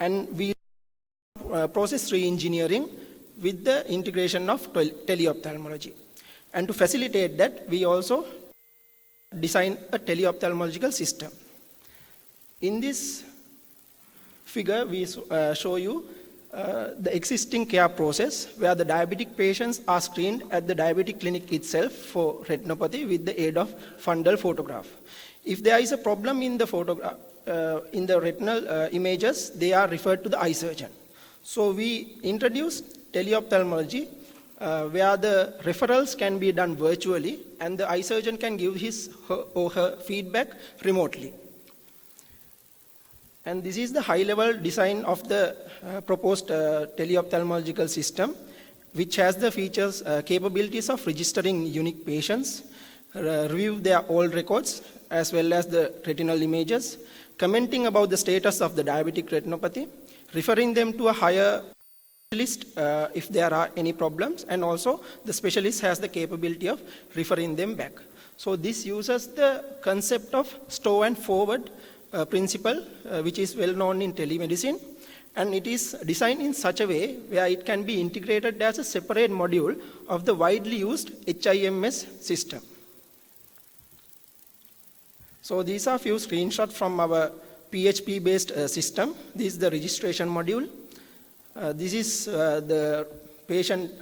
And we process re-engineering with the integration of teleophthalmology. And to facilitate that, we also design a teleophthalmological system. In this figure, we show you the existing care process where the diabetic patients are screened at the diabetic clinic itself for retinopathy with the aid of fundal photograph. If there is a problem in the photograph, in the retinal images, they are referred to the eye surgeon. So we introduced teleophthalmology where the referrals can be done virtually and the eye surgeon can give his or her feedback remotely. And this is the high-level design of the proposed teleophthalmological system, which has the features, capabilities of registering unique patients, review their old records, as well as the retinal images, commenting about the status of the diabetic retinopathy, referring them to a higher specialist if there are any problems, and also the specialist has the capability of referring them back. So this uses the concept of store and forward principle, which is well known in telemedicine, and it is designed in such a way where it can be integrated as a separate module of the widely used HIMS system. So these are few screenshots from our PHP-based system. This is the registration module. This is the patient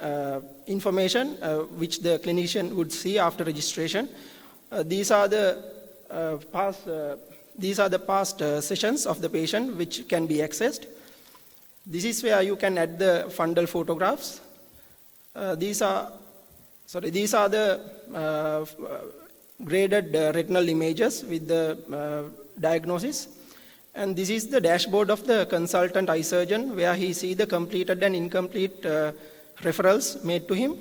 information which the clinician would see after registration. These are the past sessions of the patient which can be accessed. This is where you can add the fundal photographs. These are the graded retinal images with the diagnosis. And this is the dashboard of the consultant eye surgeon where he sees the completed and incomplete referrals made to him.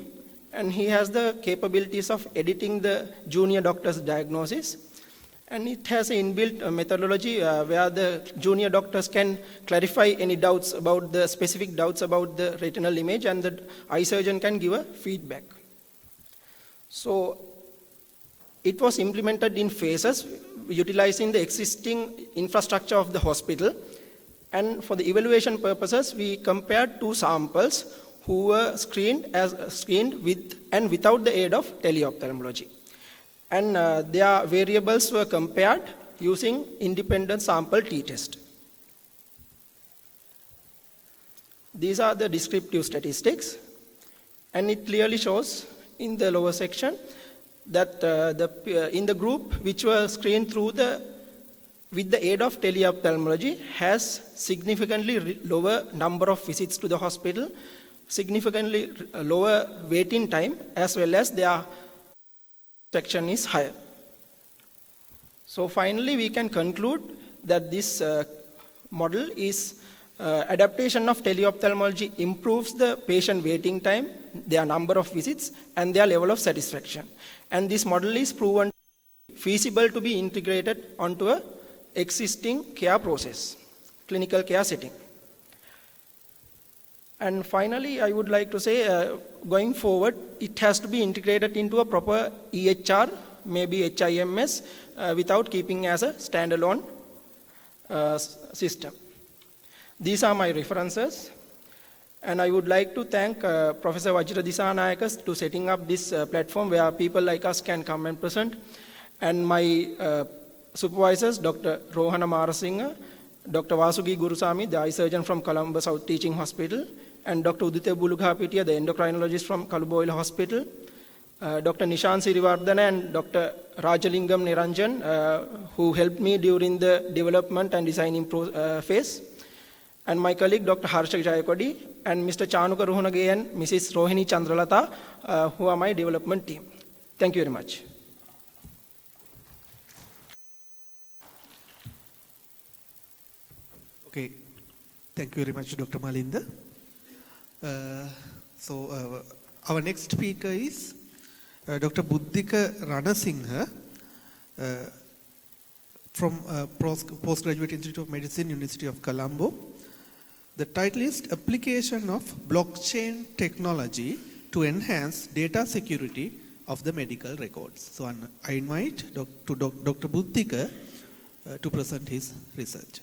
And he has the capabilities of editing the junior doctor's diagnosis. And it has an inbuilt methodology where the junior doctors can clarify any doubts about the specific doubts about the retinal image, and the eye surgeon can give a feedback. So it was implemented in phases utilizing the existing infrastructure of the hospital. And for the evaluation purposes, we compared two samples who were screened with and without the aid of teleophthalmology. And their variables were compared using independent sample t-test. These are the descriptive statistics, and it clearly shows in the lower section that in the group which were screened with the aid of teleophthalmology has significantly lower number of visits to the hospital, significantly lower waiting time, as well as their section is higher. So finally, we can conclude that this model is adaptation of teleophthalmology improves the patient waiting time, their number of visits, and their level of satisfaction. And this model is proven feasible to be integrated onto an existing care process, clinical care setting. And finally, I would like to say, going forward, it has to be integrated into a proper EHR, maybe HIMS, without keeping as a standalone system. These are my references. And I would like to thank Professor Vajra Disanayakas to setting up this platform where people like us can come and present. And my supervisors, Dr. Rohana Marasinghe, Dr. Vasugi Gurusamy, the eye surgeon from Colombo South Teaching Hospital, and Dr. Udita Bulughapitia, the endocrinologist from Kaluboila Hospital, Dr. Nishan Sirivardhana and Dr. Rajalingam Niranjan, who helped me during the development and designing phase, and my colleague Dr. Harshak Jayakodi, and Mr. Chanuka Ruhunage and Mrs. Rohini Chandralata, who are my development team. Thank you very much. Okay, thank you very much, Dr. Malinda. Our next speaker is Dr. Buddhika Ranasinghe from Postgraduate Institute of Medicine, University of Colombo. The title is Application of Blockchain Technology to Enhance Data Security of the Medical Records. So I invite Dr. Buddhika to present his research.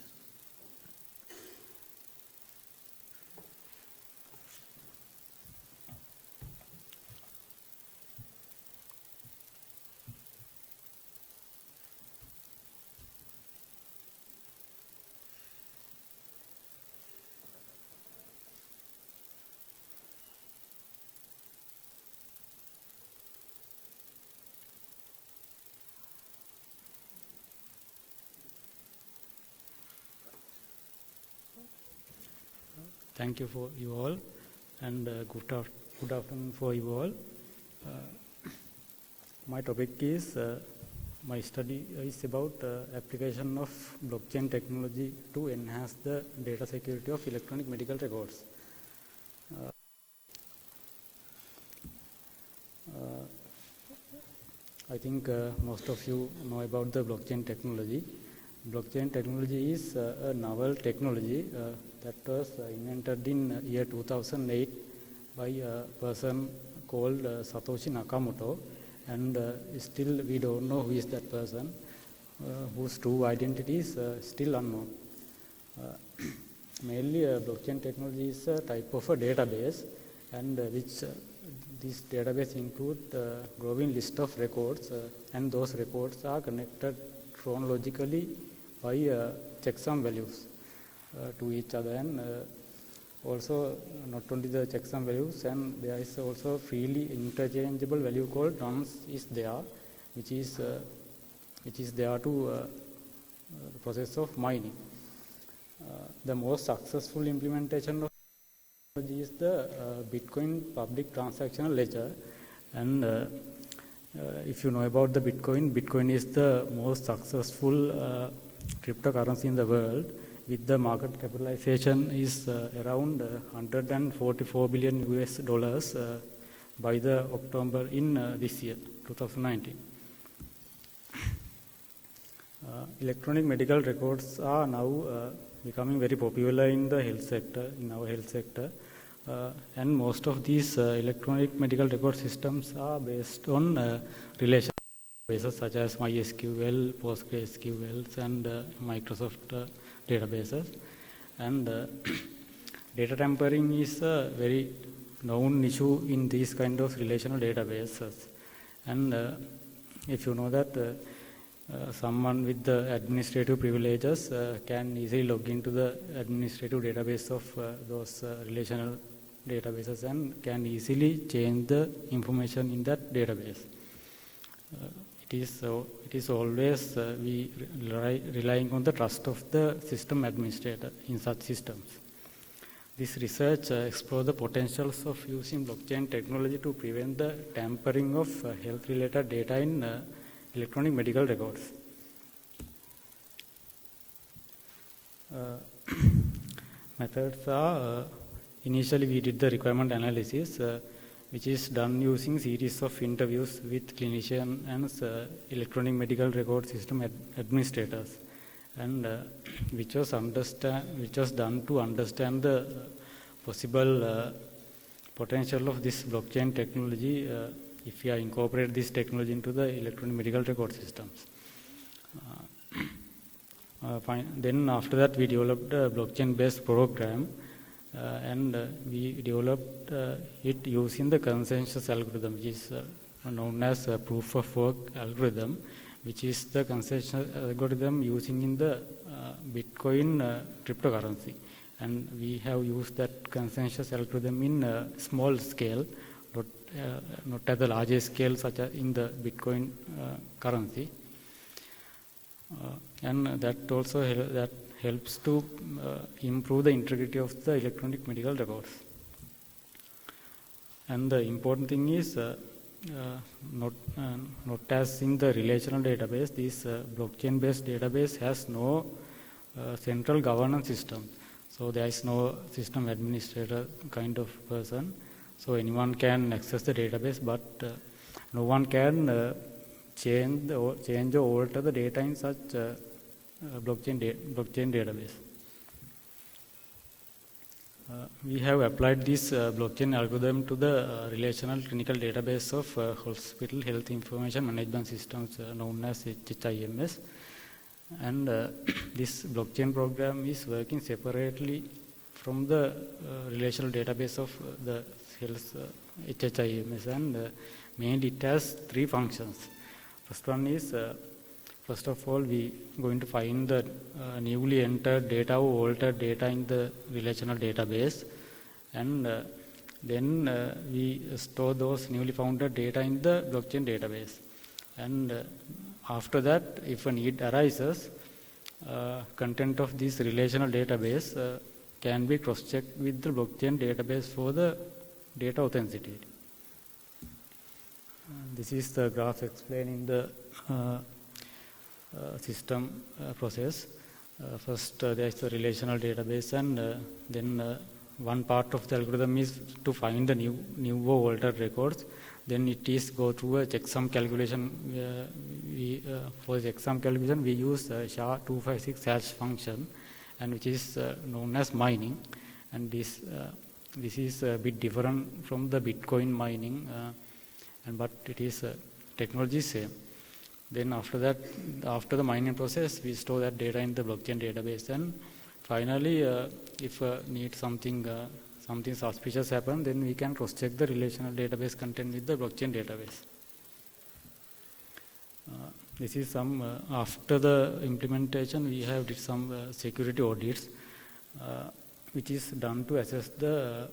thank you for you all, and good afternoon for you all. My topic is, my study is about application of blockchain technology to enhance the data security of electronic medical records. I think most of you know about the blockchain technology. Blockchain technology is a novel technology that was invented in year 2008 by a person called Satoshi Nakamoto, and still we don't know who is that person, whose true identity is still unknown. Mainly blockchain technology is a type of a database, and which this database includes a growing list of records, and those records are connected chronologically by checksum values to each other, and also not only the checksum values, and there is also freely interchangeable value called nonce is there, which is there to the process of mining. The most successful implementation of technology is the Bitcoin public transactional ledger, and if you know about the Bitcoin is the most successful cryptocurrency in the world, with the market capitalization is around 144 billion US dollars by the October in this year, 2019. Electronic medical records are now becoming very popular in the health sector, in our health sector, and most of these electronic medical record systems are based on relational databases such as MySQL, PostgreSQL, and Microsoft databases. And data tampering is a very known issue in these kind of relational databases. And if you know that someone with the administrative privileges can easily log into the administrative database of those relational databases and can easily change the information in that database. It is always we relying on the trust of the system administrator in such systems. This research explores the potentials of using blockchain technology to prevent the tampering of health-related data in electronic medical records. Methods are, initially we did the requirement analysis, which is done using series of interviews with clinicians and electronic medical record system administrators, and which was done to understand the possible potential of this blockchain technology if we incorporate this technology into the electronic medical record systems. Then after that we developed a blockchain-based program, and we developed it using the consensus algorithm, which is known as proof of work algorithm, which is the consensus algorithm using in the Bitcoin cryptocurrency. And we have used that consensus algorithm in small scale, not at the larger scale such as in the Bitcoin currency. And that also helps to improve the integrity of the electronic medical records. And the important thing is not as in the relational database, this blockchain-based database has no central governance system. So there is no system administrator kind of person. So anyone can access the database, but no one can change or alter the data in such blockchain database. We have applied this blockchain algorithm to the relational clinical database of hospital health information management systems known as HHIMS. And this blockchain program is working separately from the relational database of the health HHIMS, and mainly it has three functions. First one is, first of all, we going to find the newly entered data or altered data in the relational database, and then we store those newly founded data in the blockchain database. And after that, if a need arises, content of this relational database can be cross-checked with the blockchain database for the data authenticity. This is the graph explaining the system process. First, there is the relational database, and then one part of the algorithm is to find the new or altered records. Then it is go through a checksum calculation. For the checksum calculation, we use SHA-256 hash function, and which is known as mining. And this is a bit different from the Bitcoin mining, but it is technology same. Then after that, after the mining process, we store that data in the blockchain database. And finally, if need something suspicious happen, then we can cross-check the relational database content with the blockchain database. This is some after the implementation, we have did some security audits, which is done to assess the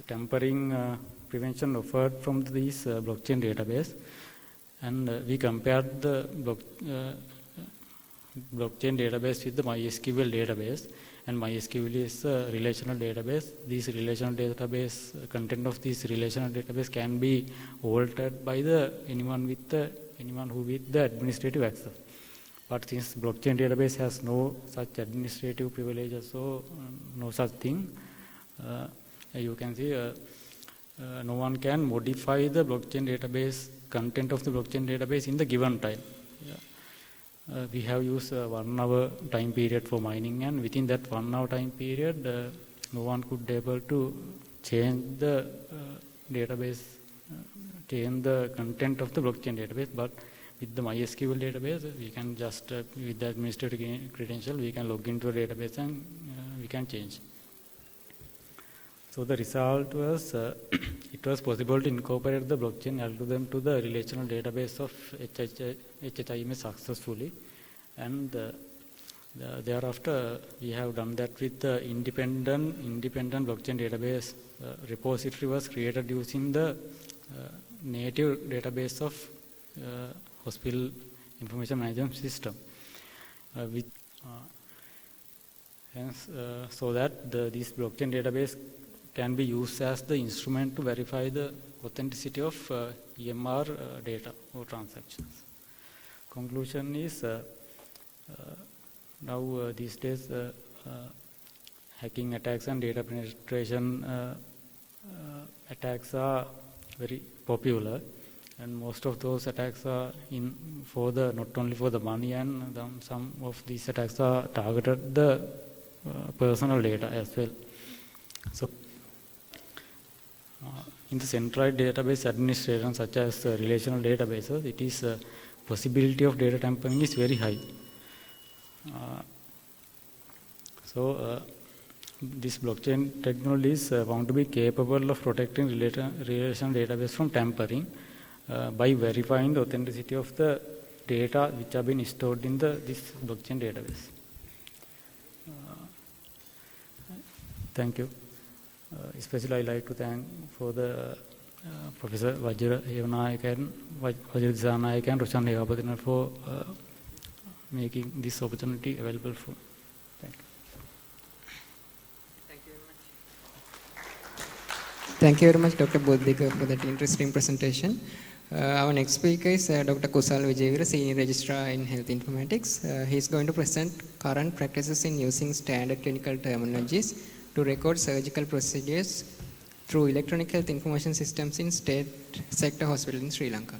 tampering prevention offered from this blockchain database. And we compared the blockchain database with the MySQL database, and MySQL is a relational database. This relational database, content of this relational database can be altered by anyone with the administrative access. But since blockchain database has no such administrative privileges, so no such thing, you can see no one can modify the blockchain database content of the blockchain database in the given time. We have used 1 hour time period for mining, and within that 1 hour time period, no one could be able to change the database, change the content of the blockchain database. But with the MySQL database, we can just, with the administrative credential, we can log into the database and we can change. So the result was, it was possible to incorporate the blockchain algorithm to the relational database of HHIMS successfully. And thereafter, we have done that with the independent blockchain database repository was created using the native database of hospital information management system. So that this blockchain database can be used as the instrument to verify the authenticity of EMR data or transactions. Conclusion is now these days hacking attacks and data penetration attacks are very popular, and most of those attacks are not only for the money, and some of these attacks are targeted the personal data as well. So in the centralized database administration, such as relational databases, it is possibility of data tampering is very high. So this blockchain technology is found to be capable of protecting relational database from tampering by verifying the authenticity of the data which have been stored in this blockchain database. Thank you. Especially I like to thank for the Professor Vajra Disanayak and Roshan Devapathina for making this opportunity available for. Thank you. Thank you very much, Dr. Bodhika, for that interesting presentation. Our next speaker is Dr. Kusal Vijayvira, Senior Registrar in Health Informatics. He is going to present current practices in using standard clinical terminologies to record surgical procedures through electronic health information systems in state sector hospitals in Sri Lanka.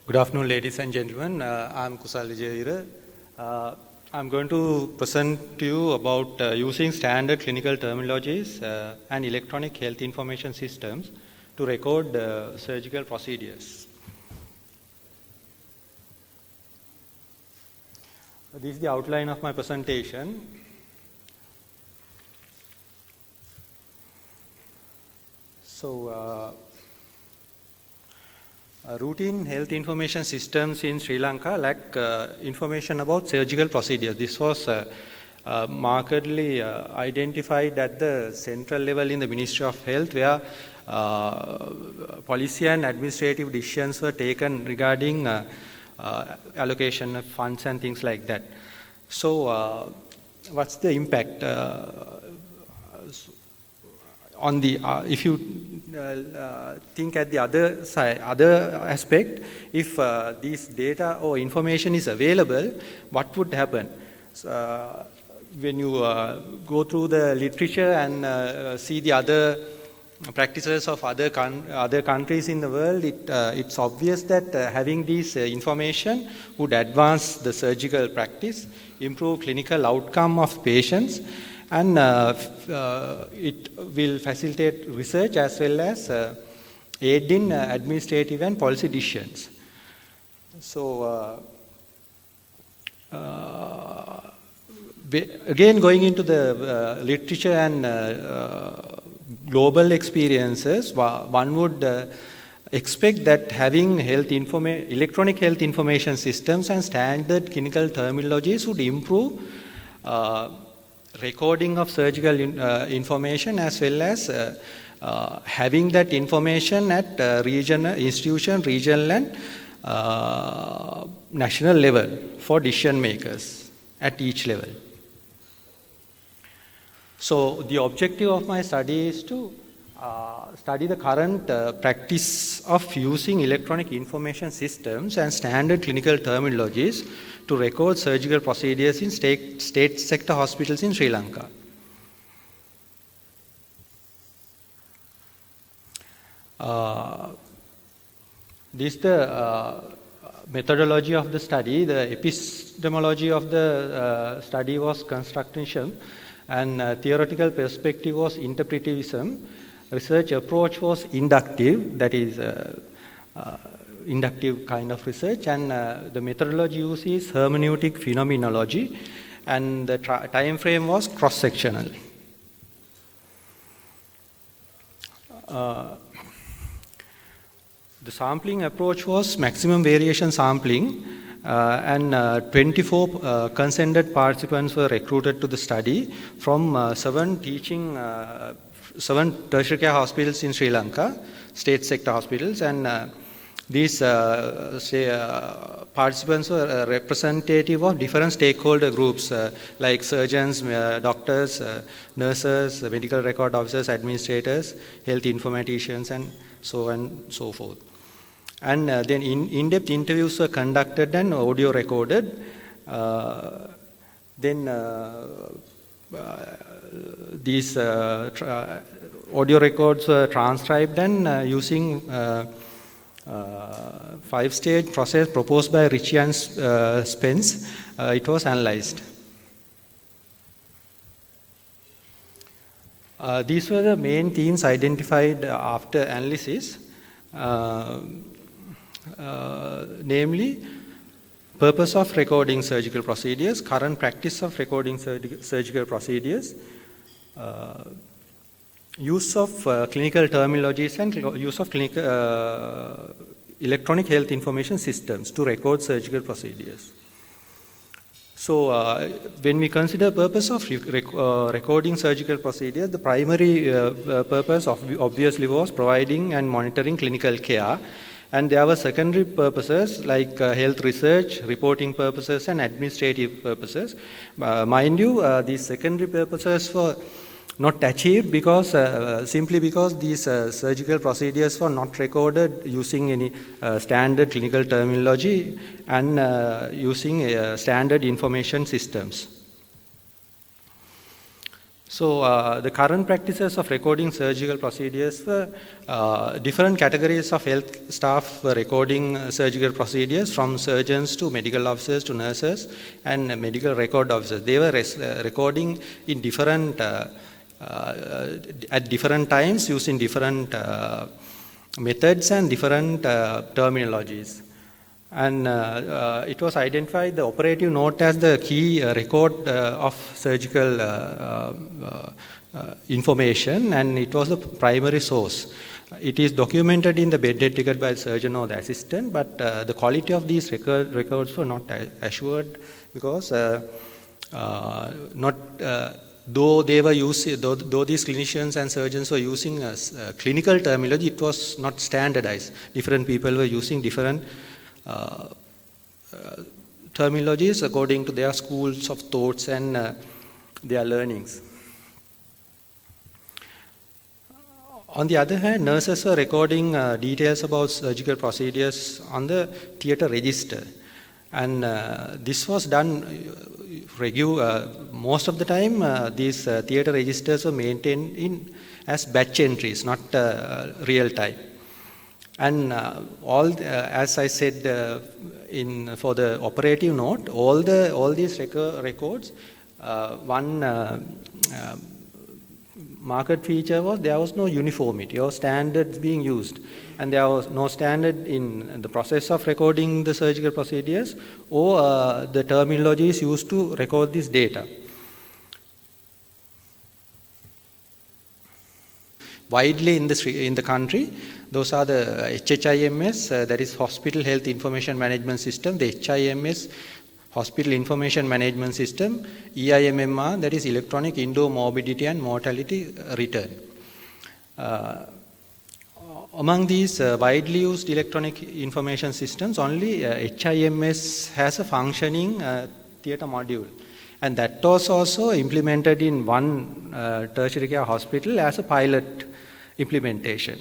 Good afternoon, ladies and gentlemen. I'm Kusal Vijayvira. I'm going to present to you about using standard clinical terminologies and electronic health information systems to record surgical procedures. This is the outline of my presentation. So, Routine health information systems in Sri Lanka lack information about surgical procedures. This was markedly identified at the central level in the Ministry of Health, where policy and administrative decisions were taken regarding allocation of funds and things like that. So, what's the impact on the if you think at the other side, other aspect, if this data or information is available, what would happen? So, when you go through the literature and see the other practices of other countries in the world, it's obvious that having this information would advance the surgical practice, improve clinical outcome of patients, and it will facilitate research as well as aid in administrative and policy decisions. So, again, going into the literature and global experiences, one would expect that having electronic health information systems and standard clinical terminologies would improve recording of surgical information, as well as having that information at regional and national level for decision makers at each level. So the objective of my study is to study the current practice of using electronic information systems and standard clinical terminologies to record surgical procedures in state sector hospitals in Sri Lanka. This is the methodology of the study. The epistemology of the study was constructionism, and theoretical perspective was interpretivism. Research approach was inductive, that is inductive kind of research, and the methodology used is hermeneutic phenomenology, and the time frame was cross-sectional. The sampling approach was maximum variation sampling, and 24 consented participants were recruited to the study from 7 tertiary care hospitals in Sri Lanka, state sector hospitals, and these participants were representative of different stakeholder groups like surgeons, doctors, nurses, medical record officers, administrators, health informaticians, and so on and so forth. And then in-depth interviews were conducted and audio recorded. Then these audio records were transcribed, and using 5-stage process proposed by Ritchie and Spence, it was analyzed. These were the main themes identified after analysis, namely purpose of recording surgical procedures, current practice of recording surgical procedures, use of clinical terminologies, and use of electronic health information systems to record surgical procedures. So, when we consider purpose of recording surgical procedures, the primary purpose obviously was providing and monitoring clinical care, and there were secondary purposes like health research, reporting purposes, and administrative purposes. Mind you, these secondary purposes were not achieved because simply because these surgical procedures were not recorded using any standard clinical terminology and using standard information systems. So the current practices of recording surgical procedures were different categories of health staff were recording surgical procedures, from surgeons to medical officers to nurses and medical record officers. They were recording in different at different times using different methods and different terminologies. And it was identified the operative note as the key record of surgical information, and it was the primary source. it is documented in the bed etiquette by the surgeon or the assistant, but the quality of these records were not assured because though they were using, though these clinicians and surgeons were using clinical terminology, it was not standardized. Different people were using different terminologies according to their schools of thoughts and their learnings. On the other hand, nurses were recording details about surgical procedures on the theatre register. And this was done most of the time. These theatre registers were maintained as batch entries, not real time. And as I said for the operative note, all these records, one market feature was there was no uniformity or standards being used, and there was no standard in the process of recording the surgical procedures or the terminologies used to record this data. Widely in the country, those are the HHIMS, that is Hospital Health Information Management System, the HIMS, Hospital Information Management System, EIMMR, that is Electronic Indoor Morbidity and Mortality Return. Among these widely used electronic information systems, only HIMS has a functioning theatre module. And that was also implemented in one tertiary care hospital as a pilot implementation.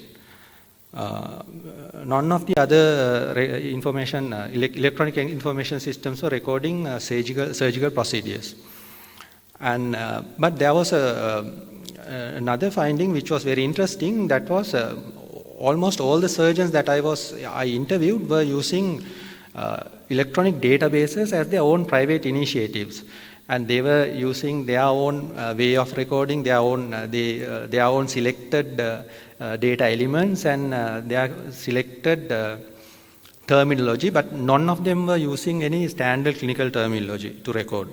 None of the other electronic information systems were recording surgical procedures. And but there was another finding which was very interesting. That was almost all the surgeons that I interviewed were using electronic databases as their own private initiatives, and they were using their own way of recording, their own selected data elements and their selected terminology, but none of them were using any standard clinical terminology to record.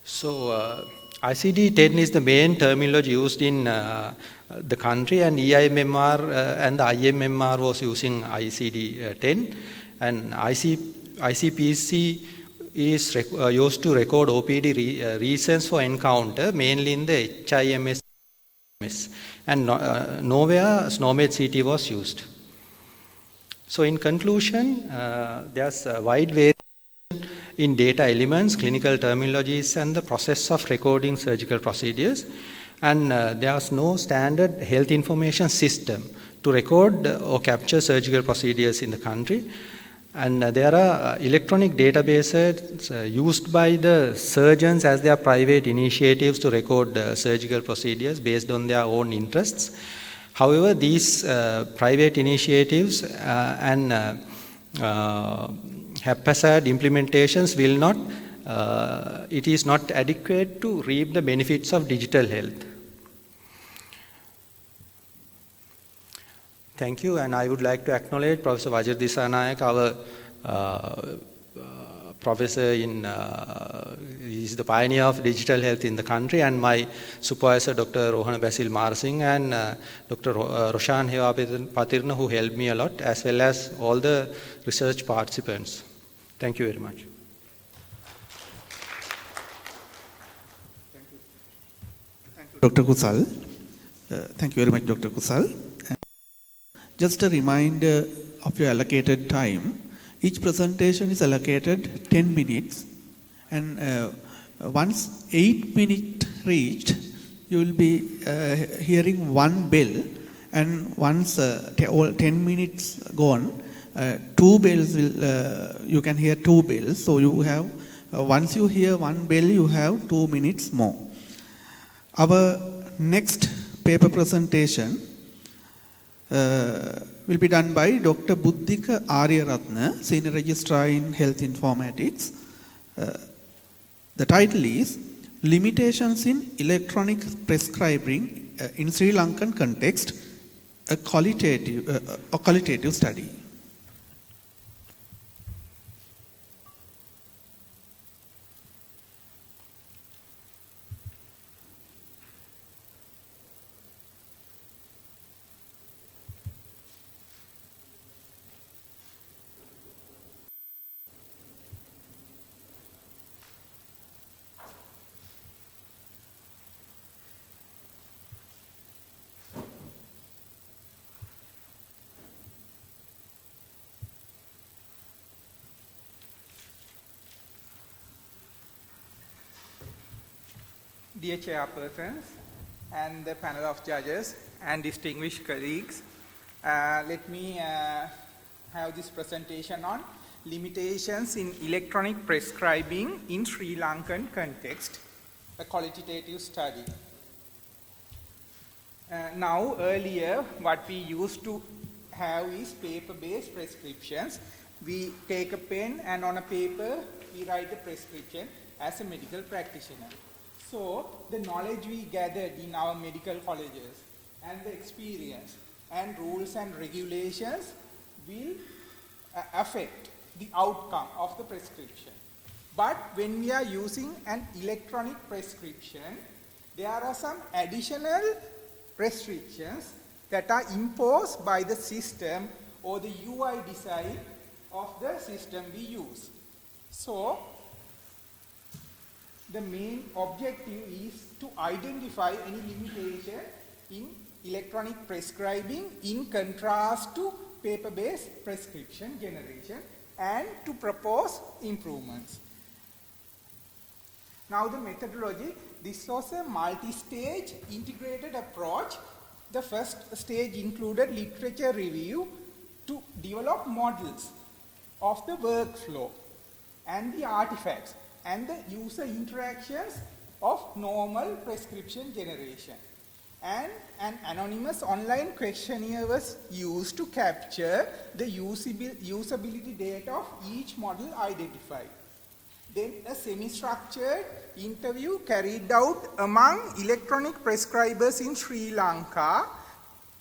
So ICD-10 is the main terminology used in the country, and EIMMR and the IMMR was using ICD-10, and ICPC is used to record OPD reasons for encounter, mainly in the HIMS, and nowhere SNOMED CT was used. So in conclusion, there's a wide variation in data elements, clinical terminologies, and the process of recording surgical procedures, and there's no standard health information system to record or capture surgical procedures in the country. And there are electronic databases used by the surgeons as their private initiatives to record surgical procedures based on their own interests. However, these private initiatives and haphazard implementations will not, it is not adequate to reap the benefits of digital health. Thank you, and I would like to acknowledge Professor Vajra Disanayak, our professor he is the pioneer of digital health in the country, and my supervisor, Dr. Rohana Basil Marsingh, and Dr. Roshan Hewapatirna, who helped me a lot, as well as all the research participants. Thank you very much. Dr. Kusal. Thank you very much, Dr. Kusal. Just a reminder of your allocated time. Each presentation is allocated 10 minutes, and once 8 minutes reached, you will be hearing one bell, and once 10 minutes gone, two bells will, you can hear two bells. So you have, once you hear one bell, you have 2 minutes more. Our next paper presentation will be done by Dr. Buddhika Aryaratna, Senior Registrar in Health Informatics. The title is Limitations in Electronic Prescribing in Sri Lankan Context, a qualitative study. dear chairpersons and the panel of judges and distinguished colleagues, let me have this presentation on limitations in electronic prescribing in Sri Lankan context, a qualitative study. Now, earlier, what we used to have is paper-based prescriptions. We take a pen and on a paper, we write a prescription as a medical practitioner. So, the knowledge we gathered in our medical colleges and the experience and rules and regulations will affect the outcome of the prescription. But when we are using an electronic prescription, there are some additional restrictions that are imposed by the system or the UI design of the system we use. So, the main objective is to identify any limitation in electronic prescribing in contrast to paper-based prescription generation and to propose improvements. Now the methodology, this was a multi-stage integrated approach. The first stage included literature review to develop models of the workflow and the artifacts and the user interactions of normal prescription generation. And an anonymous online questionnaire was used to capture the usability data of each model identified. Then a semi-structured interview carried out among electronic prescribers in Sri Lanka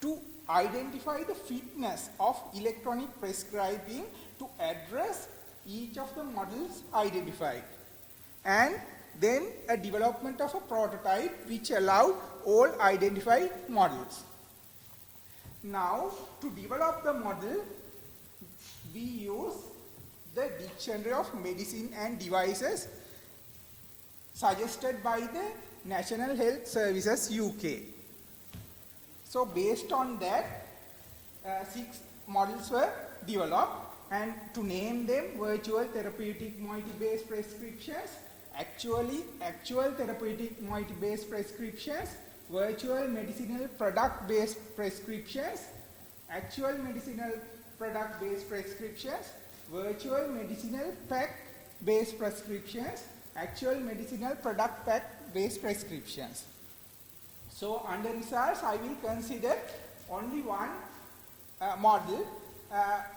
to identify the fitness of electronic prescribing to address each of the models identified. And then a development of a prototype which allowed all identified models. Now, to develop the model, we use the Dictionary of Medicine and Devices suggested by the National Health Services UK. So based on that, 6 models were developed, and to name them, virtual therapeutic moiety-based prescriptions, actual therapeutic moiety-based prescriptions, virtual medicinal product-based prescriptions, actual medicinal product-based prescriptions, virtual medicinal pack-based prescriptions, actual medicinal product pack-based prescriptions. So under results, I will consider only one model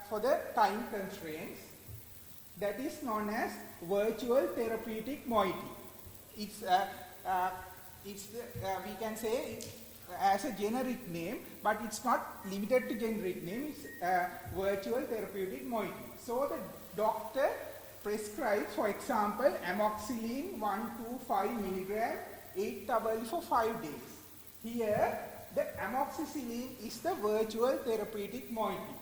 for the time constraints, that is known as virtual therapeutic moiety. It's we can say it as a generic name, but it's not limited to generic name. It's virtual therapeutic moiety. So the doctor prescribes, for example, amoxicillin 125 milligram 8 hourly for 5 days. Here, the amoxicillin is the virtual therapeutic moiety.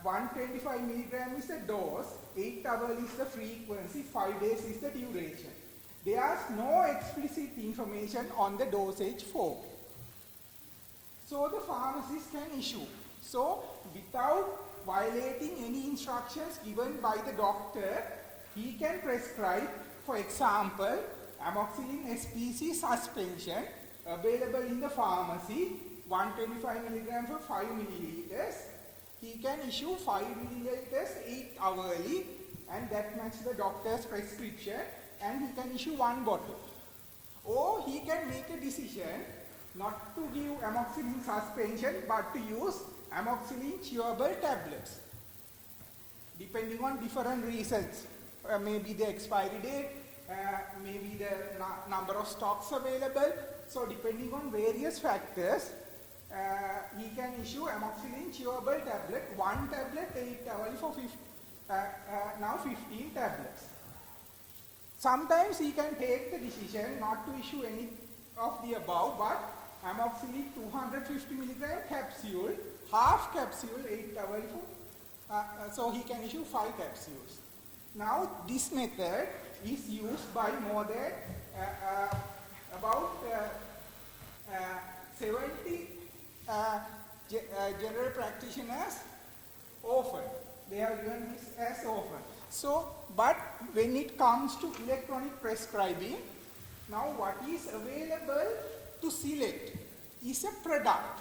125 milligram is the dose, 8 hours is the frequency, 5 days is the duration. There is no explicit information on the dosage form. So the pharmacist can issue. So without violating any instructions given by the doctor, he can prescribe, for example, amoxicillin SPC suspension available in the pharmacy, 125 milligram for 5 milliliters. He can issue 5 milliliters 8 hourly, and that matches the doctor's prescription, and he can issue 1 bottle. Or he can make a decision not to give amoxicillin suspension but to use amoxicillin chewable tablets, depending on different reasons. Maybe the expiry date, maybe the number of stocks available. So depending on various factors, he can issue amoxicillin chewable tablet, 1 tablet 8 hourly for now 15 tablets. Sometimes he can take the decision not to issue any of the above, but amoxicillin 250 milligram capsule, half capsule 8 hourly for, so he can issue 5 capsules. Now this method is used by more than about 70 general practitioners often. They have given this as often. So, but when it comes to electronic prescribing, Now what is available to select is a product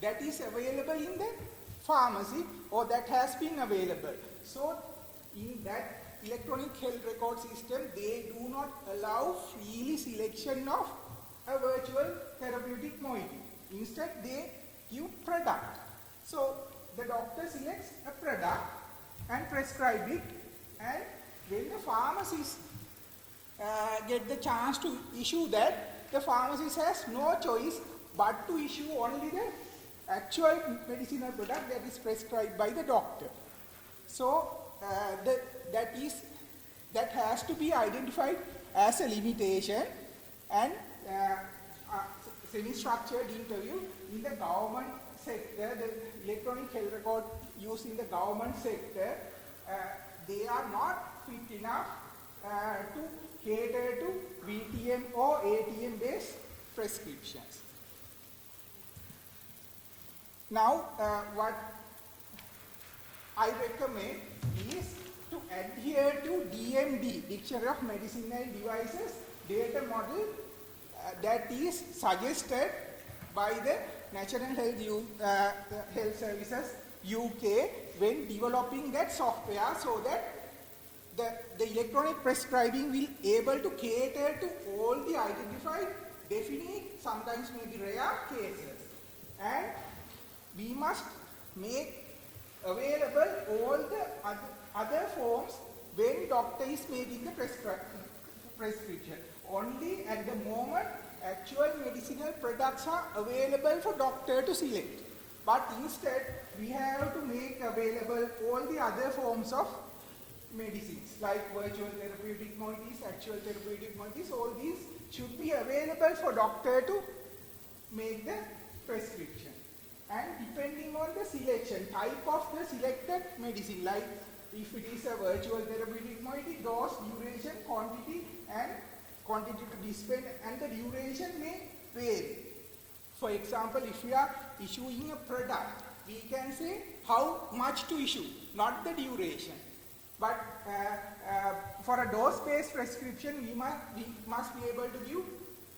that is available in the pharmacy or that has been available. So in that electronic health record system, they do not allow freely selection of a virtual therapeutic moiety. Instead, they give product. So the doctor selects a product and prescribe it, and when the pharmacist get the chance to issue that, the pharmacist has no choice but to issue only the actual medicinal product that is prescribed by the doctor. So that has to be identified as a limitation, and semi-structured interview in the government sector, the electronic health record used in the government sector, they are not fit enough to cater to BTM or ATM based prescriptions. Now what I recommend is to adhere to DMD, Dictionary of Medicinal Devices, data model that is suggested by the National Health Services UK when developing that software, so that the electronic prescribing will able to cater to all the identified, definite, sometimes maybe rare cases. And we must make available all the other forms when doctor is making the prescription. Only at the moment actual medicinal products are available for doctor to select. But instead we have to make available all the other forms of medicines like virtual therapeutic moieties, actual therapeutic moieties. All these should be available for doctor to make the prescription. And depending on the selection, type of the selected medicine, like if it is a virtual therapeutic moiety, dose, duration, quantity, and quantity to dispense, and the duration may vary. For example, if we are issuing a product, we can say how much to issue, not the duration. But for a dose-based prescription, we must be able to give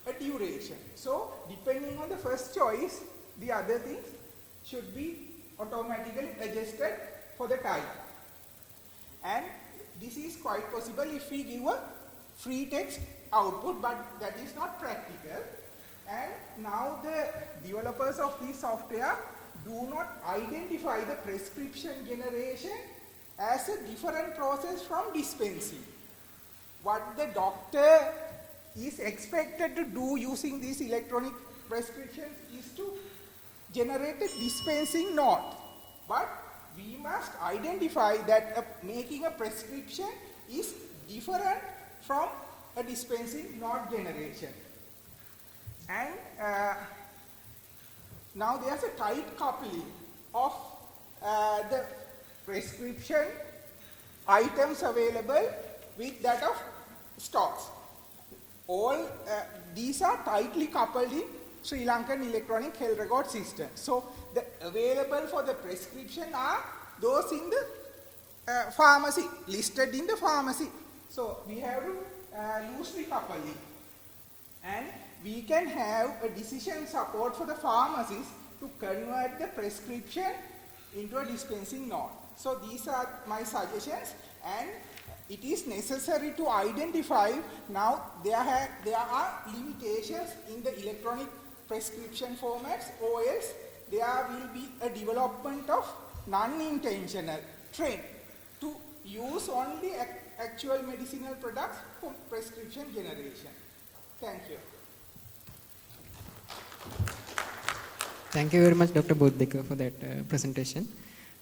a duration. So, depending on the first choice, the other things should be automatically adjusted for the type. And this is quite possible if we give a free text output, but that is not practical. And now the developers of this software do not identify the prescription generation as a different process from dispensing. What the doctor is expected to do using these electronic prescriptions is to generate a dispensing note. But we must identify that making a prescription is different from a dispensing note generation. And now there's a tight coupling of the prescription items available with that of stocks. All these are tightly coupled in Sri Lankan electronic health record system. So the available for the prescription are those in the pharmacy, listed in the pharmacy. So we have to loosely couple it. And we can have a decision support for the pharmacists to convert the prescription into a dispensing note. So these are my suggestions, and it is necessary to identify now there are limitations in the electronic prescription formats, or else there will be a development of non-intentional trend to use only actual medicinal products for prescription generation. Thank you. Thank you very much, Dr. Bodhika, for that presentation.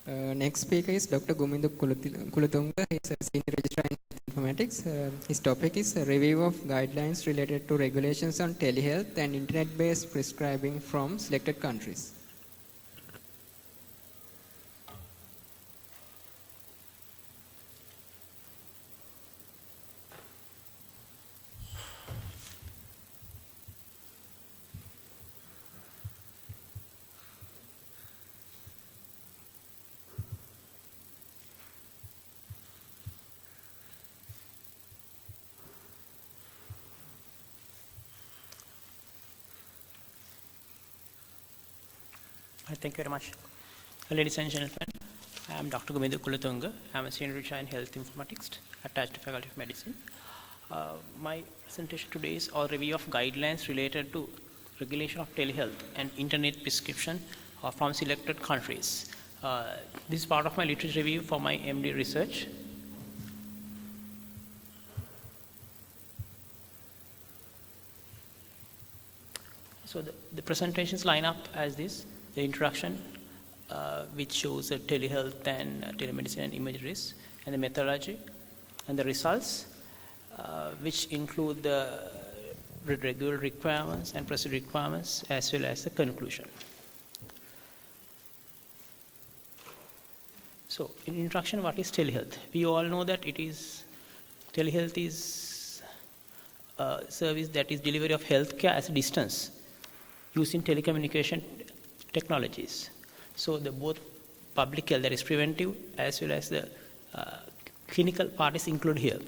Next speaker is Dr. Gomindu Kulatunga. He is a Senior Registrar in Informatics. His topic is a review of guidelines related to regulations on telehealth and internet-based prescribing from selected countries. Thank you very much. Ladies and gentlemen, I am Dr. Govindu Kulatunga. I am a senior lecturer in health informatics attached to Faculty of Medicine. My presentation today is a review of guidelines related to regulation of telehealth and internet prescription from selected countries. This is part of my literature review for my MD research. So the presentations line up as this: the introduction, which shows the telehealth and telemedicine and imageries, and the methodology, and the results, which include the regular requirements and procedure requirements, as well as the conclusion. So, in introduction, what is telehealth? We all know that telehealth is a service that is delivery of healthcare as a distance using telecommunication technologies. So, the both public health, that is preventive, as well as the clinical part is included here.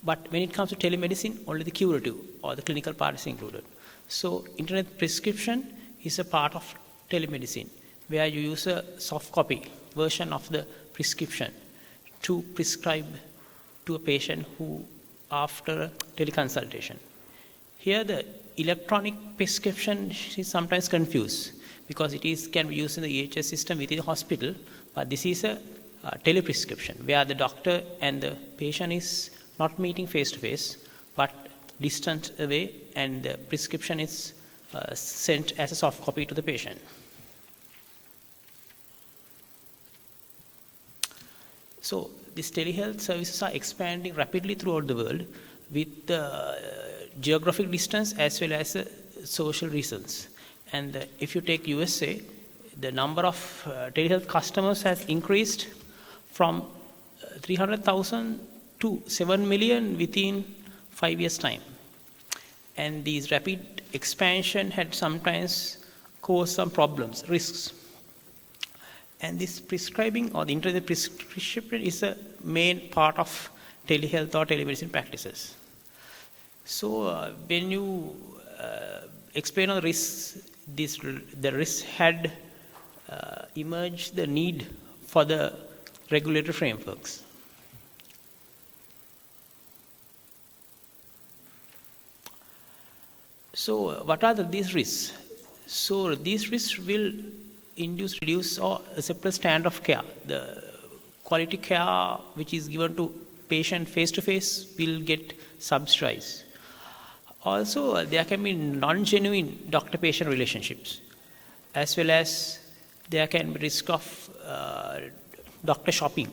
But when it comes to telemedicine, only the curative or the clinical part is included. So, internet prescription is a part of telemedicine, where you use a soft copy version of the prescription to prescribe to a patient who after teleconsultation. Here the electronic prescription is sometimes confused because can be used in the EHS system within the hospital, but this is a teleprescription where the doctor and the patient is not meeting face to face but distant away, and the prescription is sent as a soft copy to the patient. So these telehealth services are expanding rapidly throughout the world with geographic distance as well as social reasons. And if you take USA, the number of telehealth customers has increased from 300,000 to 7 million within 5 years' time. And these rapid expansion had sometimes caused some problems, risks. And this prescribing or the internet prescription is a main part of telehealth or telemedicine practices. So when you explain on the risks, the risks had emerged the need for the regulatory frameworks. So what are these risks? So these risks will reduce or accept a standard of care. The quality care which is given to patient face to face will get subsidized. Also, there can be non-genuine doctor-patient relationships, as well as there can be risk of doctor shopping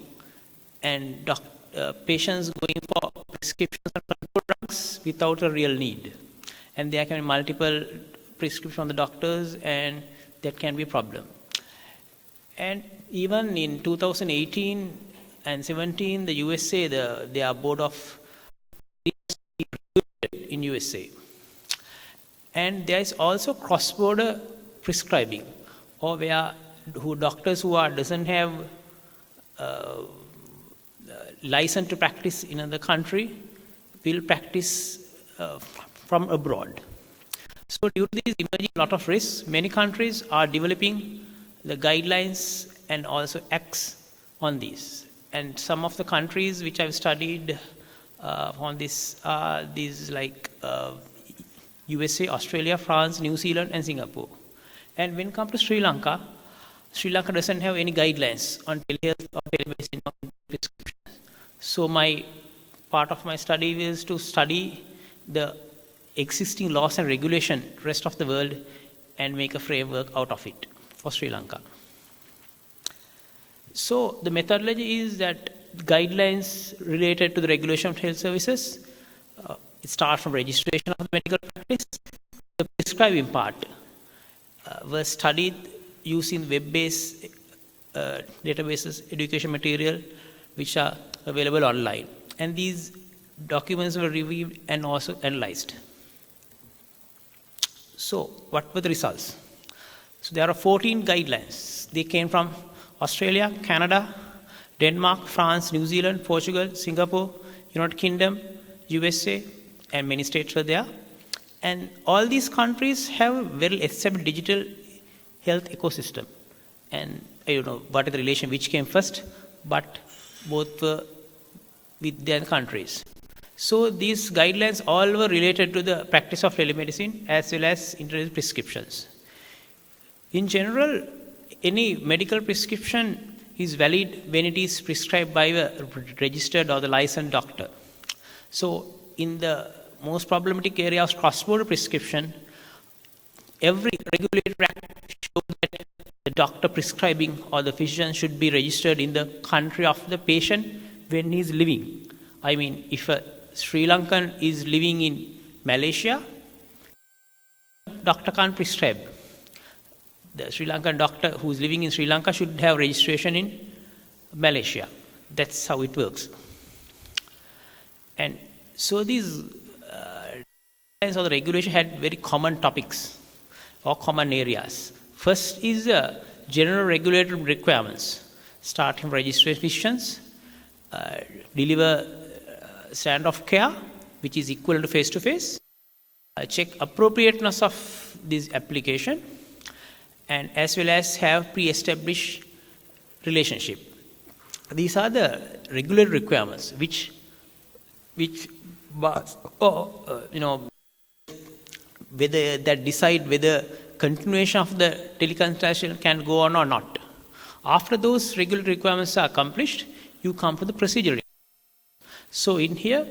and patients going for prescriptions of control drugs without a real need. And there can be multiple prescriptions from the doctors, and that can be a problem. And even in 2018 and 17, the USA, their board of in USA. And there is also cross-border prescribing, or where doctors who doesn't have license to practice in another country will practice from abroad. So due to these emerging lot of risks, many countries are developing the guidelines and also acts on these. And some of the countries which I've studied on this are these like USA, Australia, France, New Zealand, and Singapore. And when it comes to Sri Lanka doesn't have any guidelines on telehealth or telemedicine or prescriptions. So part of my study is to study the existing laws and regulation rest of the world and make a framework out of it for Sri Lanka. So the methodology is that guidelines related to the regulation of health services, it starts from registration of the medical practice. The prescribing part was studied using web-based databases, education material, which are available online. And these documents were reviewed and also analyzed. So what were the results? So there are 14 guidelines. They came from Australia, Canada, Denmark, France, New Zealand, Portugal, Singapore, United Kingdom, USA, and many states were there. And all these countries have a well-established digital health ecosystem and I don't know what is the relation which came first, but both were with their countries. So these guidelines all were related to the practice of telemedicine as well as introduced prescriptions. In general, any medical prescription is valid when it is prescribed by a registered or the licensed doctor. So in the most problematic area of cross-border prescription, every regulatory act shows that the doctor prescribing or the physician should be registered in the country of the patient when he is living. I mean, if a Sri Lankan is living in Malaysia, doctor can't prescribe. The Sri Lankan doctor who is living in Sri Lanka should have registration in Malaysia. That's how it works. And so these or the regulation had very common topics or common areas. First is general regulatory requirements, starting from registration physicians, deliver standard of care, which is equivalent to face-to-face, check appropriateness of this application, and as well as have pre-established relationship. These are the regulatory requirements which whether that decide whether continuation of the teleconsultation can go on or not. After those regulatory requirements are accomplished, you come to the procedure. So in here,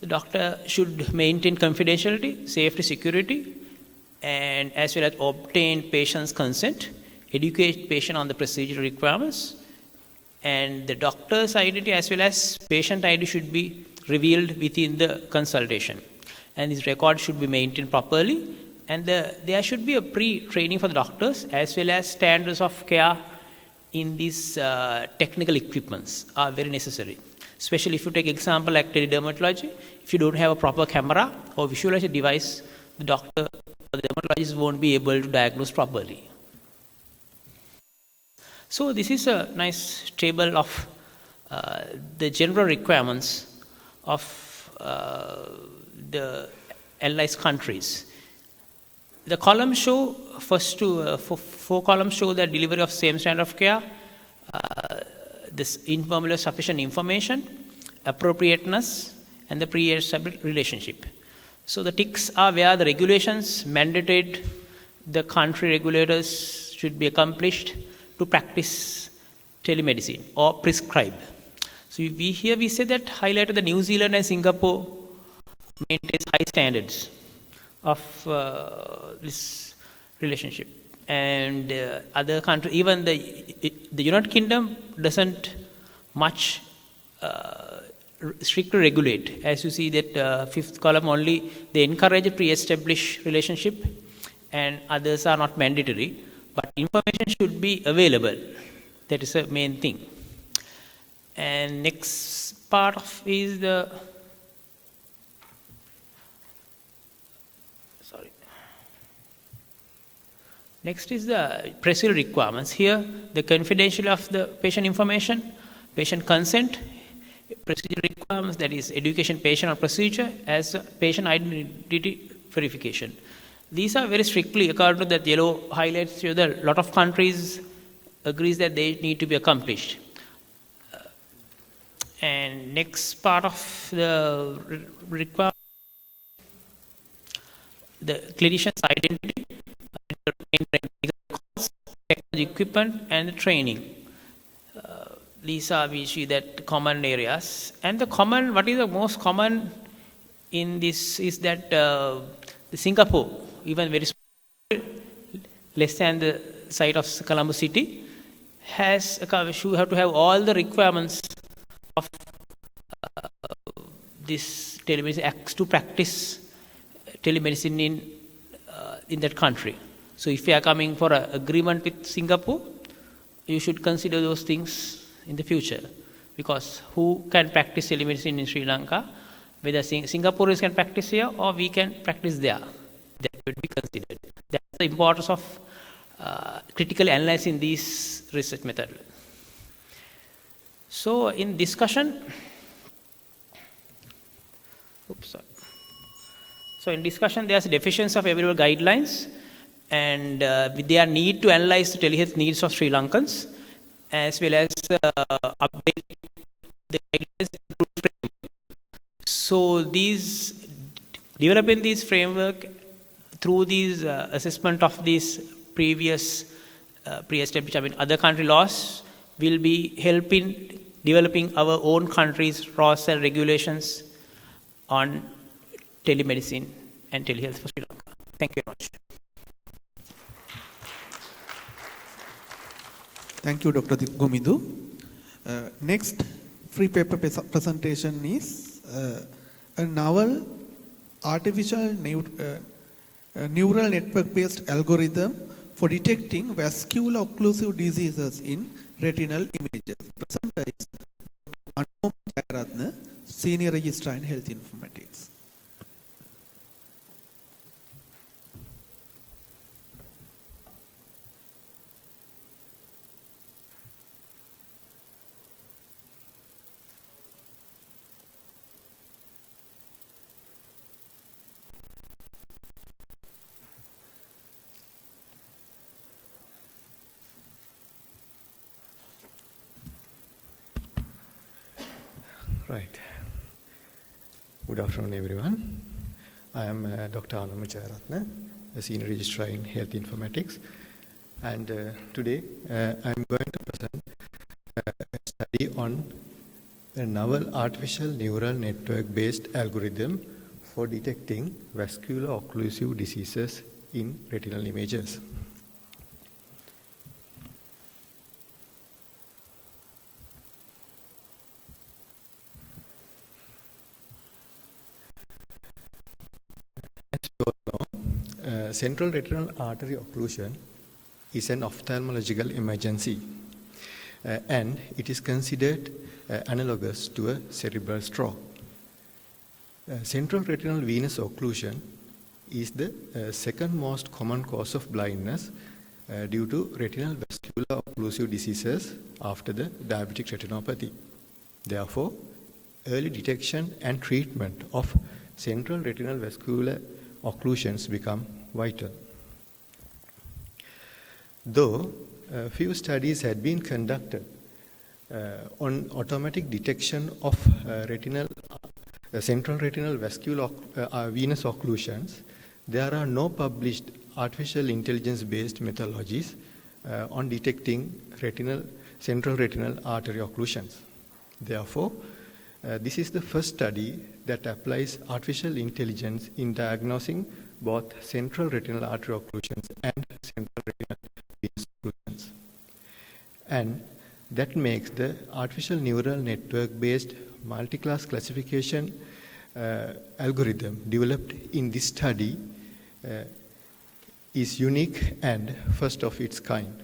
the doctor should maintain confidentiality, safety, security, and as well as obtain patient's consent, educate patient on the procedure requirements, and the doctor's identity as well as patient ID should be revealed within the consultation. And this record should be maintained properly, and there should be a pre-training for the doctors as well as standards of care in these technical equipments are very necessary. Especially if you take example like teledermatology, if you don't have a proper camera or visualization device, the doctor or the dermatologist won't be able to diagnose properly. So this is a nice table of the general requirements of the analyzed countries. The columns show, first to four columns show the delivery of same standard of care, this informal sufficient information, appropriateness, and the pre-established relationship. So the ticks are where the regulations mandated the country regulators should be accomplished to practice telemedicine or prescribe. So we say that highlighted the New Zealand and Singapore maintains high standards of this relationship, and other countries, even the United Kingdom doesn't much strictly regulate. As you see that fifth column only, they encourage a pre-established relationship, and others are not mandatory, but information should be available. That is the main thing. And next part of is the next is the procedure requirements. Here, the confidentiality of the patient information, patient consent, procedure requirements, that is education patient or procedure, as patient identity verification. These are very strictly, according to that yellow highlights here, that a lot of countries agrees that they need to be accomplished. And next part of the requirement, the clinician's identity, technology equipment, and the training. These are, we see that common areas. And the common, what is the most common in this is that the Singapore, even very small, less than the size of Colombo city, has you have to have all the requirements of this telemedicine acts to practice telemedicine in that country. So if you are coming for an agreement with Singapore, you should consider those things in the future, because who can practice telemedicine in Sri Lanka, whether Singaporeans can practice here or we can practice there, that would be considered. That's the importance of critically analyzing these research methods. So in discussion, so in discussion, there's deficiency of available guidelines and with their need to analyze the telehealth needs of Sri Lankans, as well as update the guidelines. So developing this framework through these assessment of these previous pre-established, other country laws will be helping developing our own country's laws and regulations on telemedicine and telehealth for Sri Lanka. Thank you very much. Thank you, Dr. Gomindu. Next free paper presentation is a novel artificial neural network-based algorithm for detecting vascular occlusive diseases in retinal images. Presenter is Anupam Jayaratne, Senior Registrar in Health Informatics. Right. Good afternoon, everyone. I am Dr. Anupam Jayaratne, a Senior Registrar in Health Informatics. And today I am going to present a study on a novel artificial neural network-based algorithm for detecting vascular occlusive diseases in retinal images. Central retinal artery occlusion is an ophthalmological emergency and it is considered analogous to a cerebral stroke. Central retinal venous occlusion is the second most common cause of blindness due to retinal vascular occlusive diseases after the diabetic retinopathy. Therefore, early detection and treatment of central retinal vascular occlusions become vital. Though few studies had been conducted on automatic detection of central retinal vascular venous occlusions, there are no published artificial intelligence-based methodologies on detecting central retinal artery occlusions. Therefore, this is the first study that applies artificial intelligence in diagnosing both central retinal artery occlusions and central retinal venous occlusions. And that makes the artificial neural network-based multi-class classification algorithm developed in this study is unique and first of its kind.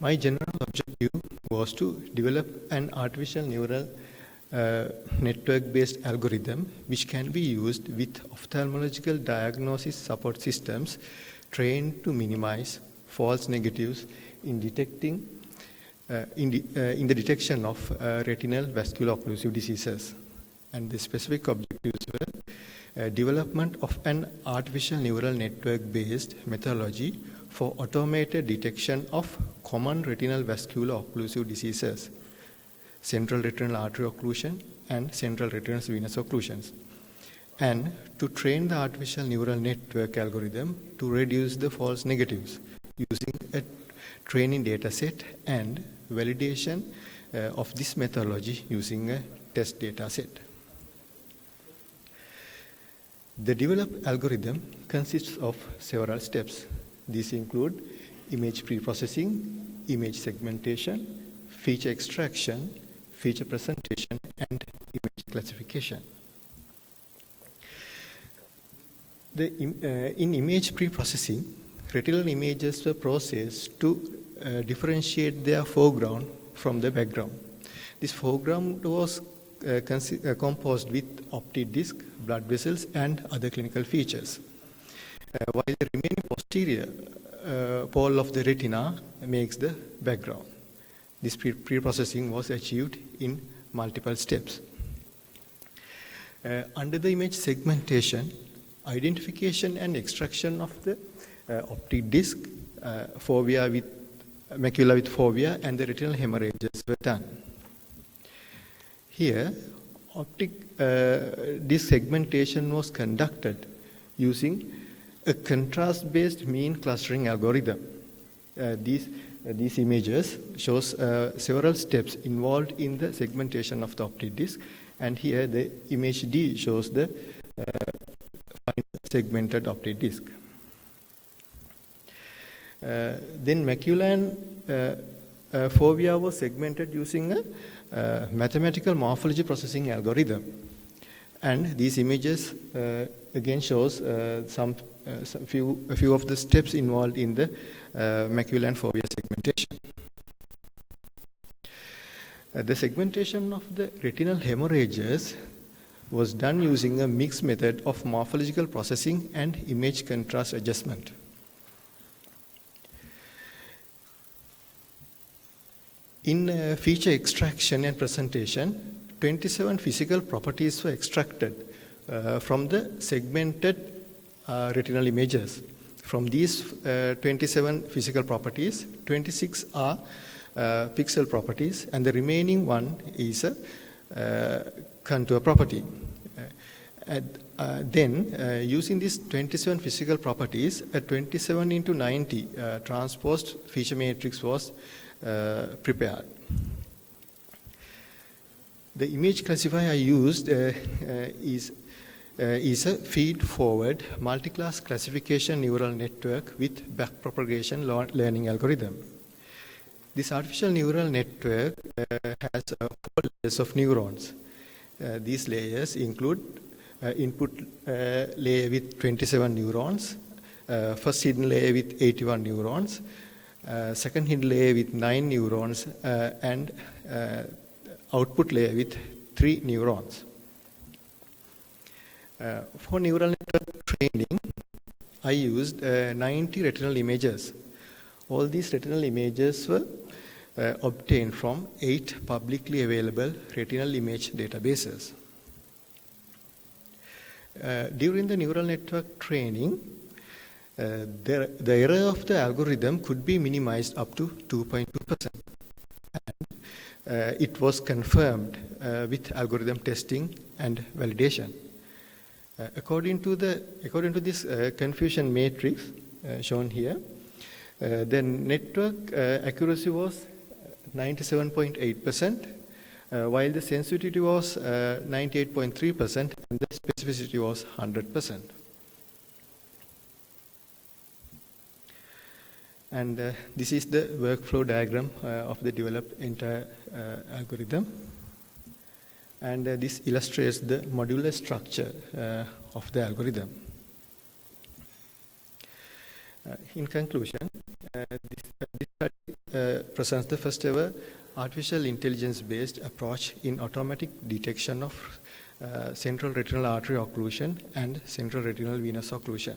My general objective was to develop an artificial neural network-based algorithm which can be used with ophthalmological diagnosis support systems trained to minimize false negatives in detecting in the detection of retinal vascular occlusive diseases. And the specific objectives were development of an artificial neural network-based methodology for automated detection of common retinal vascular occlusive diseases, central retinal artery occlusion and central retinal venous occlusions, and to train the artificial neural network algorithm to reduce the false negatives using a training data set and validation of this methodology using a test data set. The developed algorithm consists of several steps. These include image pre-processing, image segmentation, feature extraction, feature presentation, and image classification. In image pre-processing, retinal images were processed to differentiate their foreground from the background. This foreground was composed with optic disc, blood vessels, and other clinical features, while the remaining posterior pole of the retina makes the background. This pre-processing was achieved in multiple steps. Under the image segmentation, identification and extraction of the optic disc, fovea with macula with fovea, and the retinal hemorrhages were done. Here, optic disc segmentation was conducted using a contrast-based mean clustering algorithm. These images shows several steps involved in the segmentation of the optic disc, and here the image D shows the segmented optic disc. Then macula and fovea was segmented using a mathematical morphology processing algorithm, and these images again shows a few of the steps involved in the macula and fovea segmentation. The segmentation of the retinal hemorrhages was done using a mixed method of morphological processing and image contrast adjustment. In feature extraction and presentation, 27 physical properties were extracted from the segmented retinal images. From these 27 physical properties, 26 are pixel properties, and the remaining one is a contour property. Then, using these 27 physical properties, a 27 into 90 transposed feature matrix was prepared. The image classifier I used is a feed-forward multi-class classification neural network with backpropagation learning algorithm. This artificial neural network has 4 layers of neurons. These layers include input layer with 27 neurons, first hidden layer with 81 neurons, second hidden layer with 9 neurons, and output layer with 3 neurons. For neural network training, I used 90 retinal images. All these retinal images were obtained from 8 publicly available retinal image databases. During the neural network training, the error of the algorithm could be minimized up to 2.2%. And it was confirmed with algorithm testing and validation. According to this confusion matrix shown here, the network accuracy was 97.8%, while the sensitivity was 98.3% and the specificity was 100%. And this is the workflow diagram of the developed entire algorithm. And this illustrates the modular structure of the algorithm. In conclusion, this study presents the first ever artificial intelligence-based approach in automatic detection of central retinal artery occlusion and central retinal venous occlusion.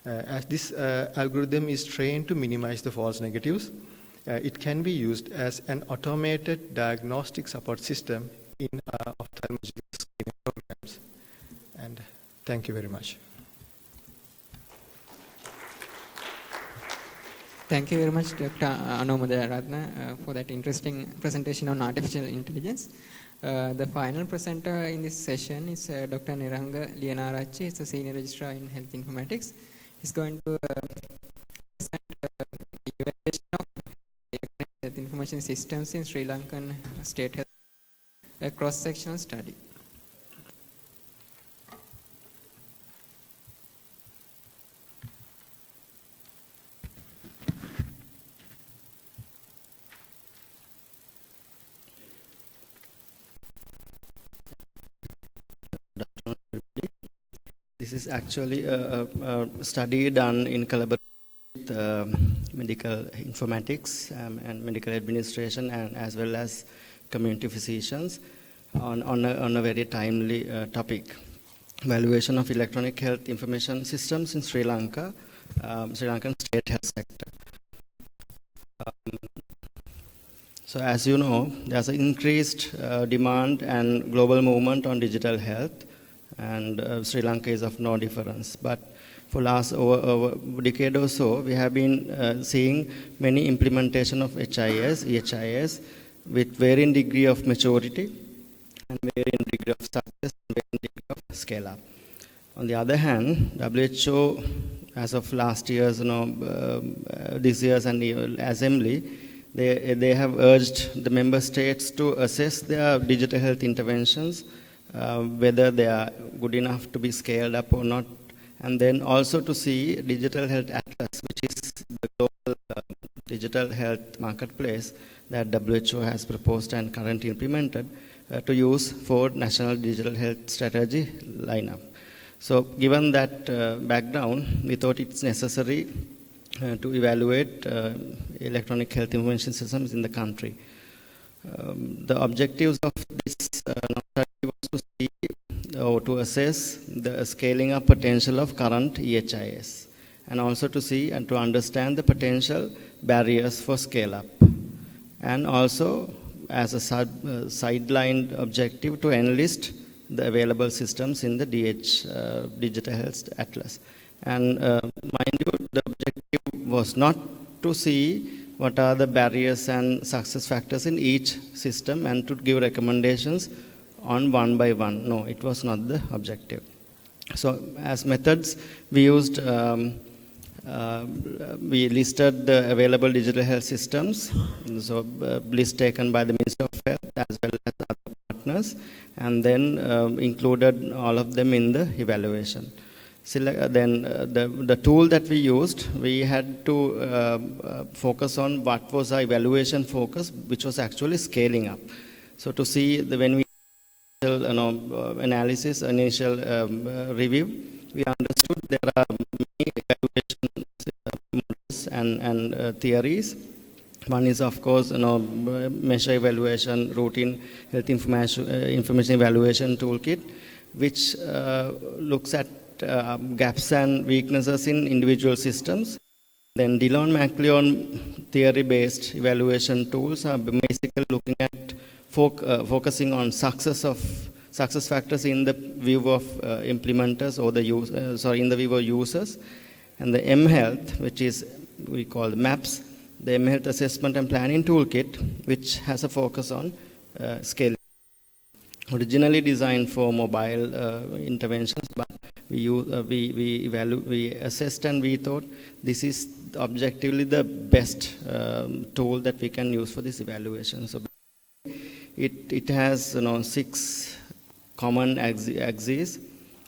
As this algorithm is trained to minimize the false negatives, it can be used as an automated diagnostic support system in ophthalmological screening programs. And thank you very much. Thank you very much, Dr. Anomada Ratna, for that interesting presentation on artificial intelligence. The final presenter in this session is Dr. Niranga Lianarachi. He's a Senior Registrar in Health Informatics. He's going to present evaluation of health information systems in Sri Lankan state health, a cross-sectional study. This is actually a study done in collaboration with medical informatics and medical administration, and as well as community physicians on a very timely topic: evaluation of electronic health information systems in Sri Lanka, Sri Lankan state health sector. So as you know, there's an increased demand and global movement on digital health. and Sri Lanka is of no difference. But for last over decade or so, we have been seeing many implementation of HIS, EHIS with varying degree of maturity and varying degree of success and varying degree of scale up. On the other hand, WHO, as of last year's, this year's and assembly, they have urged the member states to assess their digital health interventions, whether they are good enough to be scaled up or not, and then also to see Digital Health Atlas, which is the global digital health marketplace that WHO has proposed and currently implemented to use for national digital health strategy lineup. So given that background, we thought it's necessary to evaluate electronic health information systems in the country. The objectives of this study was to see or to assess the scaling up potential of current EHIS, and also to see and to understand the potential barriers for scale up, and also as a sidelined objective to enlist the available systems in the Digital Health Atlas. And mind you, the objective was not to see what are the barriers and success factors in each system and to give recommendations on one by one. No, it was not the objective. So as methods, we used, we listed the available digital health systems, so list taken by the Ministry of Health as well as other partners, and then included all of them in the evaluation. Then the tool that we used, we had to focus on what was our evaluation focus, which was actually scaling up. So to see when we analysis, initial review, we understood there are many evaluation models and theories. One is, of course, measure evaluation, routine health information evaluation toolkit, which looks at gaps and weaknesses in individual systems. Then Dillon-MacLeod theory-based evaluation tools are basically looking at focusing on success factors in the view of implementers or the in the view of users. And the mHealth, which is we call the MAPS, the mHealth assessment and planning toolkit, which has a focus on scaling. Originally designed for mobile interventions, but we assessed and we thought this is objectively the best tool that we can use for this evaluation. So it has 6 common axes: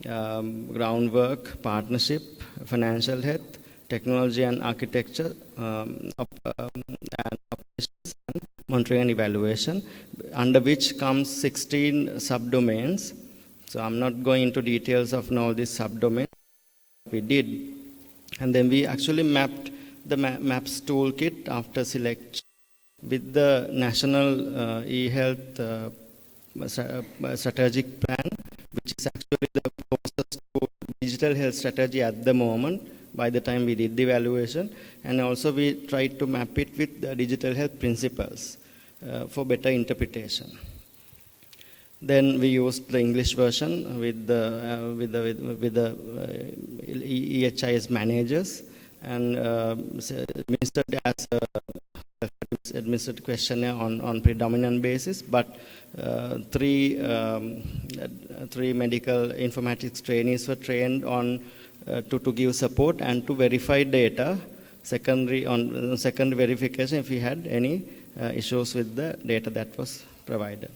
groundwork, partnership, financial health, technology and architecture, and operations, and monitoring and evaluation, under which comes 16 subdomains. So I'm not going into details of all these subdomains. We did, and then we actually mapped the MAPS toolkit after selection with the National e-health strategic plan, which is actually the closest to digital health strategy at the moment by the time we did the evaluation. And also we tried to map it with the digital health principles for better interpretation. Then we used the English version with the EHIS managers, and administered as a administered questionnaire on predominant basis, but three medical informatics trainees were trained on to give support and to verify data, secondary verification if we had any issues with the data that was provided.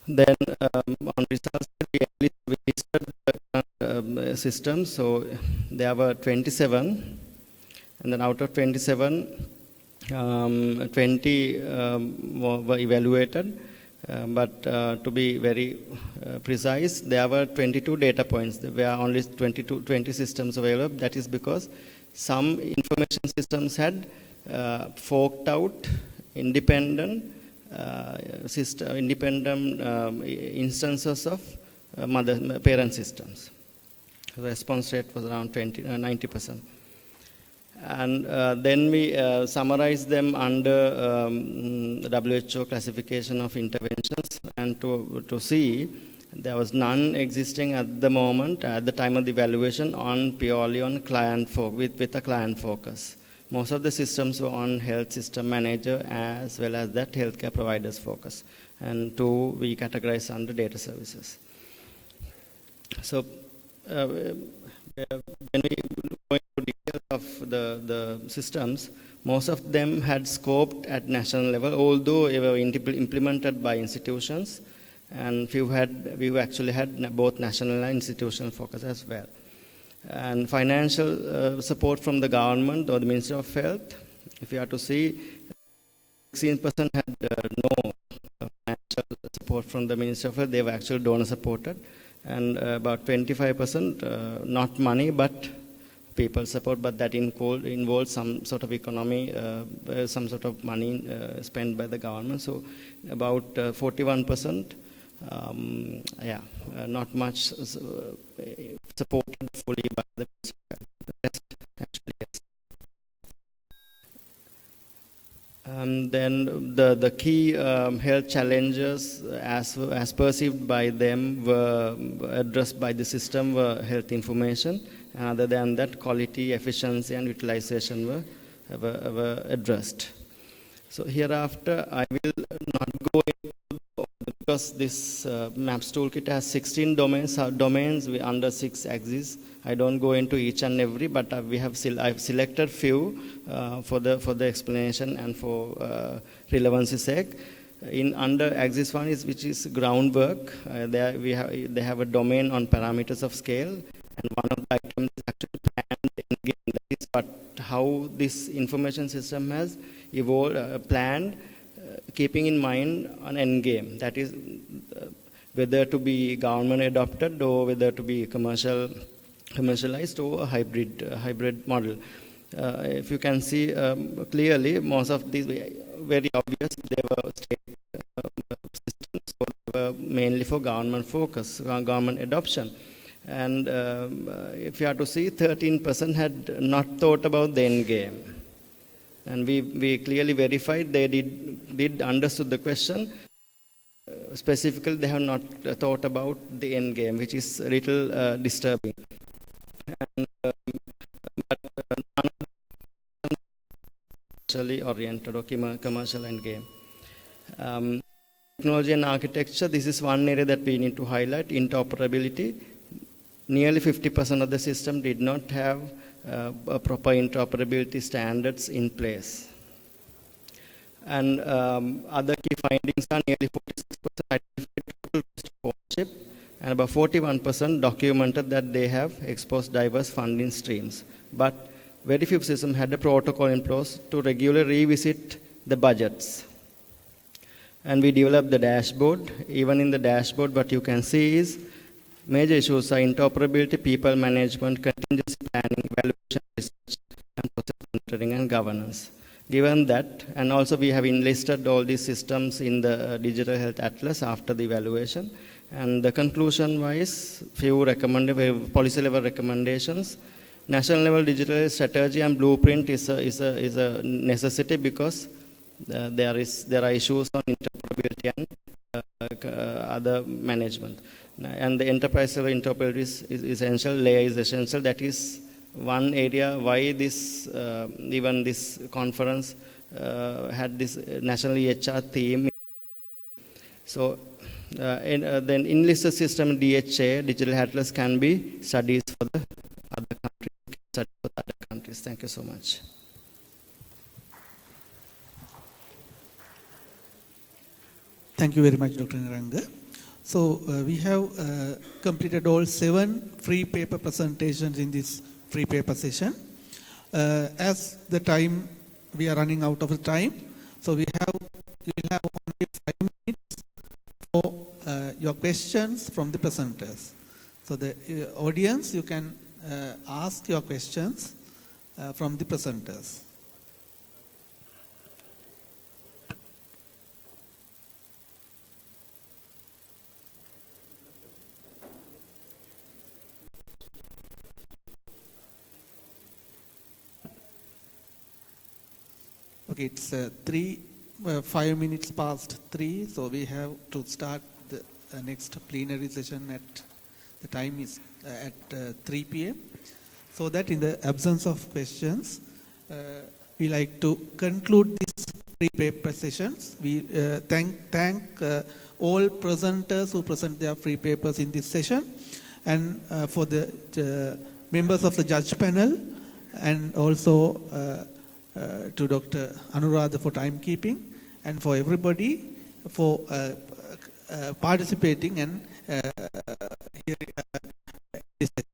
Then on results, we listed the systems. So there were 27, and then out of 27, 20 were evaluated. But to be very precise, there were 22 data points. There were only 20 systems available. That is because some information systems had forked out independent instances of parent systems. The response rate was around 90%. And then we summarized them under WHO classification of interventions, and to see There was none existing at the moment, at the time of the evaluation, purely on with a client focus. Most of the systems were on health system manager as well as that healthcare providers focus. And two we categorize under data services. So when we go into details of the systems, most of them had scoped at national level, although they were implemented by institutions, and we actually had both national and institutional focus as well. And financial support from the government or the Ministry of Health, if you have to see, 16% had no financial support from the Ministry of Health. They were actually donor supported, and about 25% not money but people support, but that involves some sort of economy, some sort of money spent by the government. So about 41%, not much supported fully by the rest, actually, yes. Then the key health challenges as perceived by them were addressed by the system were health information. Other than that, quality, efficiency, and utilization were addressed. So hereafter, I will not go into, because this MAPS toolkit has 16 domains under 6 axes. I don't go into each and every, but I've selected few for the explanation and for relevancy sake. In under axis 1 which is groundwork. They have a domain on parameters of scale, and one of the items is actually planned endgame. That is how this information system has evolved, planned, keeping in mind an endgame. That is whether to be government adopted or whether to be commercialized or a hybrid model. If you can see clearly, most of these very obvious, they were state systems, so they were mainly for government focus, government adoption. And if you have to see, 13% had not thought about the end game. And we clearly verified they did understood the question. Specifically, they have not thought about the end game, which is a little disturbing. And, but none of them commercially oriented or commercial end game. Technology and architecture, this is one area that we need to highlight, interoperability. Nearly 50% of the system did not have proper interoperability standards in place. And other key findings are nearly 46% identified total risk of ownership, and about 41% documented that they have exposed diverse funding streams. But very few systems had a protocol in place to regularly revisit the budgets. And we developed the dashboard. Even in the dashboard, what you can see is major issues are interoperability, people management, contingency planning, evaluation, research, and process monitoring and governance. Given that, and also we have enlisted all these systems in the Digital Health Atlas after the evaluation. And the conclusion-wise, few policy level recommendations. National level digital health strategy and blueprint is a necessity, because there are issues on interoperability and other management. And the enterprise level interoperability is essential, layer is essential. That is one area why this even this conference had this national EHR theme. So then enlisted system DHA, Digital Atlas, can be studies for the other countries. Thank you so much. Thank you very much, Dr. Niranga. So we have completed all 7 free paper presentations in this free paper session. As the time, we are running out of time, so we will have only 5 minutes for your questions from the presenters. So the audience, you can ask your questions from the presenters. Okay, it's 5 minutes past 3, so we have to start next plenary session at the time is at 3 p.m. So that in the absence of questions, we like to conclude this free-paper sessions. We thank all presenters who present their free papers in this session, and for the members of the judge panel, and also to Dr. Anuradha for timekeeping, and for everybody for participating and hearing this session.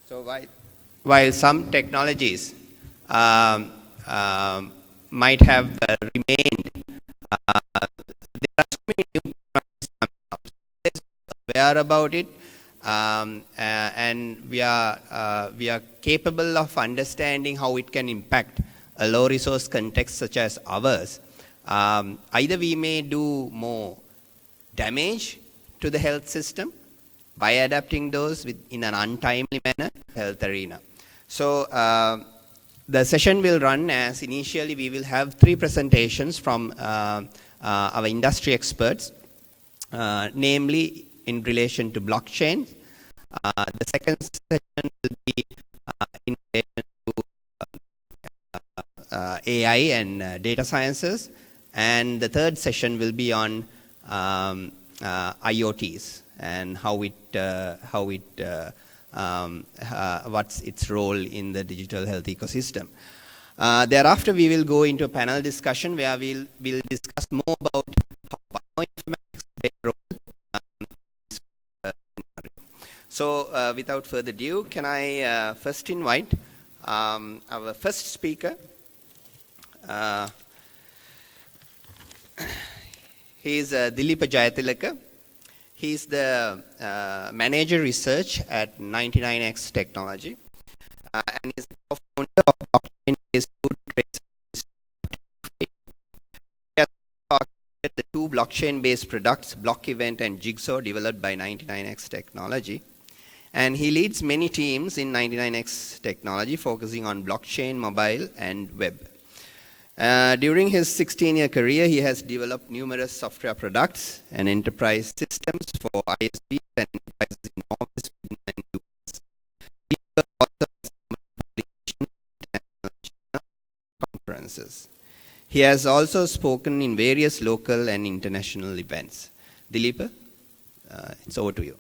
So while some technologies might have remained, there are so many new technologies aware about it, and we are capable of understanding how it can impact a low resource context such as ours. Either we may do more damage to the health system by adapting those in an untimely manner, health arena. So The session will run as initially we will have 3 presentations from our industry experts, namely in relation to blockchain. The second session will be in relation to AI and data sciences, and the third session will be on IoTs and what's its role in the digital health ecosystem. Thereafter, we will go into a panel discussion where we'll discuss more about how bioinformatics plays a role. So, without further ado, can I first invite our first speaker. He is Dileepa Jayatilaka. He is the manager research at 99X Technology, and is the co-founder of blockchain-based food trace. He has targeted the 2 blockchain-based products, Block Event and Jigsaw, developed by 99X Technology. And he leads many teams in 99X Technology, focusing on blockchain, mobile, and web. During his 16-year career, he has developed numerous software products and enterprise systems for ISPs and enterprises in Norway, Sweden, and US. He was author of some publications and conferences. He has also spoken in various local and international events. Dileepa, it's over to you.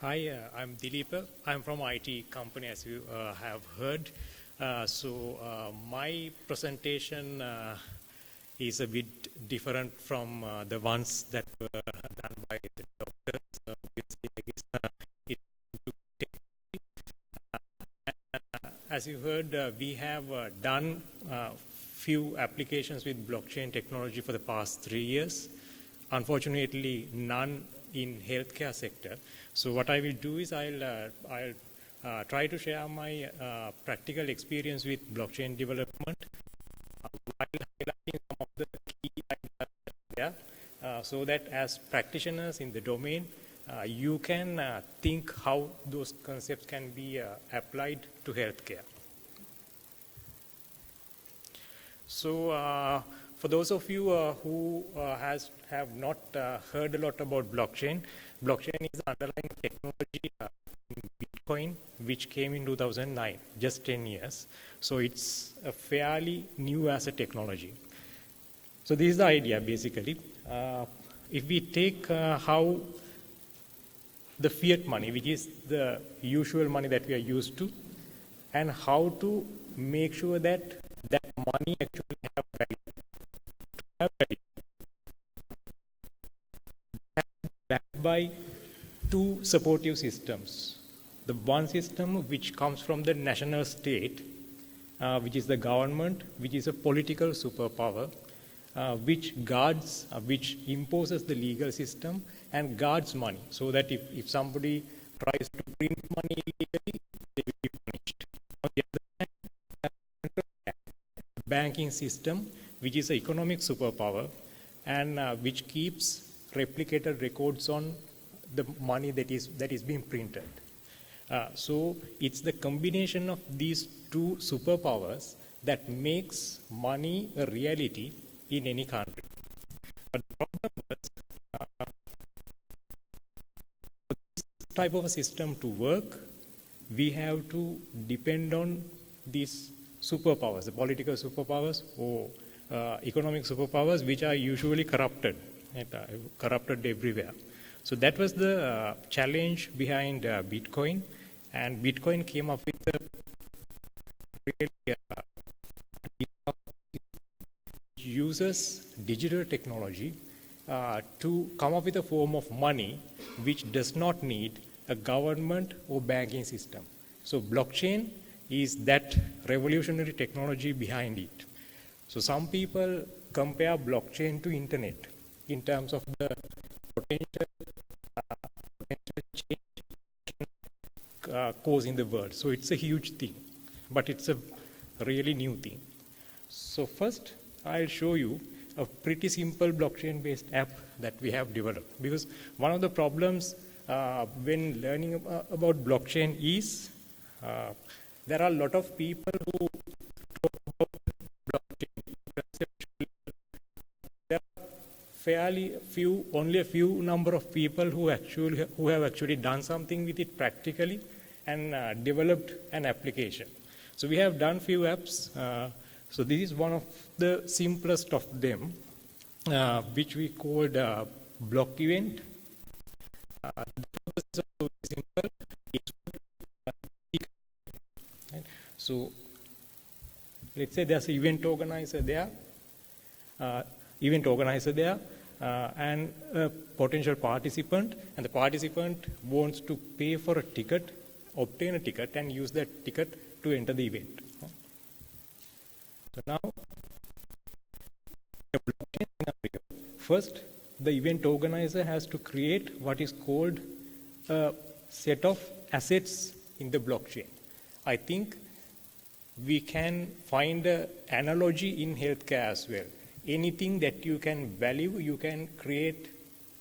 Hi, I'm Dileepa. I'm from IT company, as you have heard. My presentation is a bit different from the ones that were done by the doctors. As you heard, we have done few applications with blockchain technology for the past 3 years. Unfortunately, none in healthcare sector. So what I will do is I'll try to share my practical experience with blockchain development while highlighting some of the key ideas there, so that as practitioners in the domain, you can think how those concepts can be applied to healthcare. So for those of you who have not heard a lot about blockchain, blockchain is the underlying technology in Bitcoin, which came in 2009, just 10 years. So it's a fairly new as a technology. So this is the idea, basically. If we take how the fiat money, which is the usual money that we are used to, and how to make sure that that money actually have value. Backed by 2 supportive systems. The one system which comes from the national state, which is the government, which is a political superpower, which guards, which imposes the legal system and guards money, so that if somebody tries to print money illegally, they will be punished. On the other hand, banking system, which is an economic superpower, and which keeps replicated records on the money that is being printed. So it's the combination of these 2 superpowers that makes money a reality in any country. But the problem is, for this type of a system to work, we have to depend on these superpowers, the political superpowers or economic superpowers, which are usually corrupted everywhere. So that was the challenge behind Bitcoin, and Bitcoin came up with really uses digital technology to come up with a form of money which does not need a government or banking system. So blockchain is that revolutionary technology behind it. So some people compare blockchain to internet in terms of the potential change cause in the world. So it's a huge thing, but it's a really new thing. So first, I'll show you a pretty simple blockchain-based app that we have developed. Because one of the problems when learning about blockchain is there are a lot of people who talk about blockchain conceptually. There are fairly few, only a few number of people who have actually done something with it practically and developed an application. So we have done few apps. So this is one of the simplest of them, which we called block event. The purpose is so simple. So let's say there's an event organizer there, and a potential participant, and the participant wants to pay for a ticket, obtain a ticket, and use that ticket to enter the event. So now, a blockchain scenario. First, the event organizer has to create what is called a set of assets in the blockchain. I think we can find an analogy in healthcare as well. Anything that you can value, you can create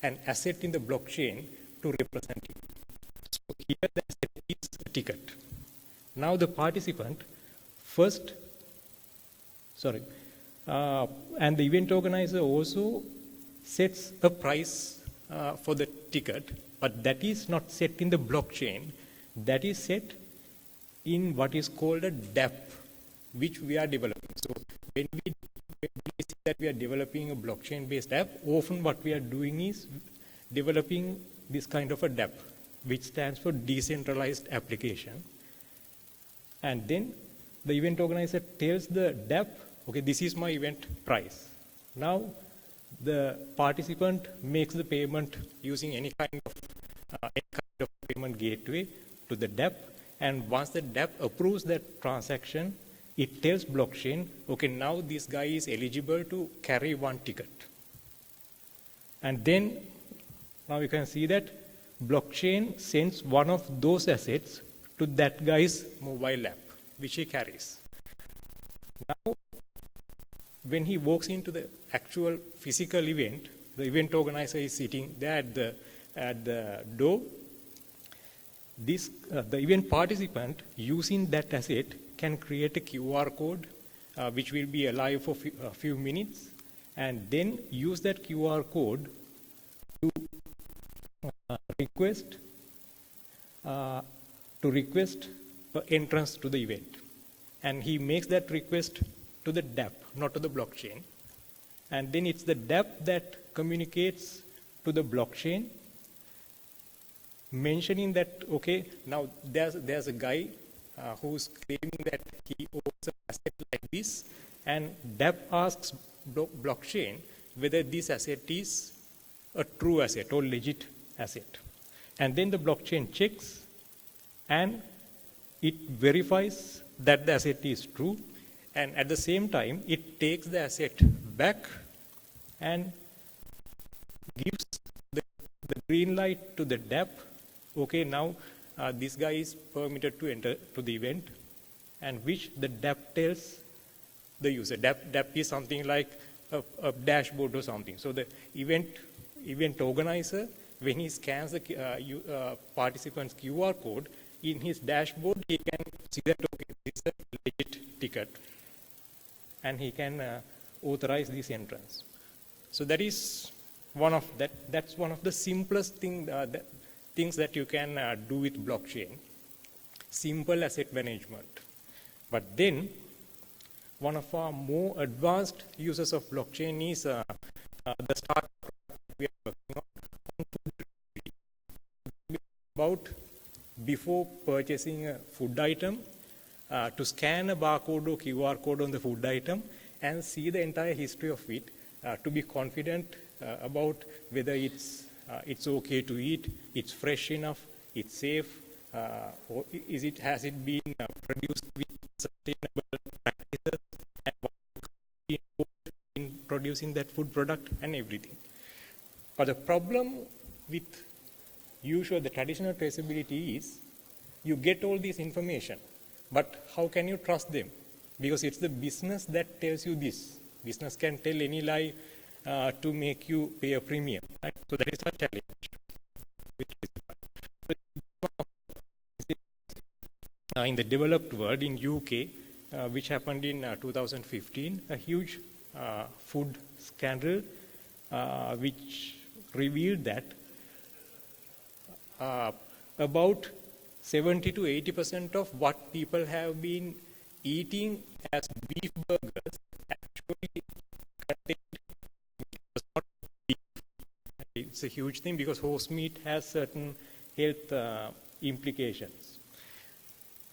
an asset in the blockchain to represent it. So here the asset is a ticket. Now the participant and the event organizer also sets a price for the ticket, but that is not set in the blockchain. That is set in what is called a DApp, which we are developing. So when we see that we are developing a blockchain-based app, often what we are doing is developing this kind of a DApp, which stands for decentralized application. And then the event organizer tells the DApp, okay, this is my event price. Now the participant makes the payment using any kind of payment gateway to the DApp, and once the DApp approves that transaction, it tells blockchain, okay, now this guy is eligible to carry one ticket. And then now you can see that blockchain sends one of those assets to that guy's mobile app, which he carries. Now, when he walks into the actual physical event, the event organizer is sitting there at the door. The event participant, using that asset, can create a QR code, which will be alive for a few minutes, and then use that QR code to request entrance to the event. And he makes that request to the DApp, not to the blockchain. And then it's the DApp that communicates to the blockchain, mentioning that, okay, now there's a guy who's claiming that he owns an asset like this, and DApp asks blockchain whether this asset is a true asset or legit asset. And then the blockchain checks, and it verifies that the asset is true, and at the same time, it takes the asset back and gives the green light to the DApp. Okay, now this guy is permitted to enter to the event, and which the DApp tells the user. DApp is something like a dashboard or something. So the event organizer, when he scans the participant's QR code, in his dashboard, he can see that, okay, this is a legit ticket, and he can authorize this entrance. So that is that's one of the simplest things that you can do with blockchain. Simple asset management. But then, one of our more advanced uses of blockchain is the startup we are working on food delivery. About before purchasing a food item, to scan a barcode or QR code on the food item and see the entire history of it to be confident about whether it's okay to eat, it's fresh enough, it's safe, or has it been produced with sustainable practices, and what in producing that food product and everything. But the problem with the traditional traceability is you get all this information, but how can you trust them? Because it's the business that tells you this. Business can tell any lie to make you pay a premium. Right? So that is a challenge. In the developed world, in UK, which happened in 2015, a huge food scandal which revealed that about 70 to 80% of what people have been eating as beef burgers actually contained not beef. It's a huge thing because horse meat has certain health implications.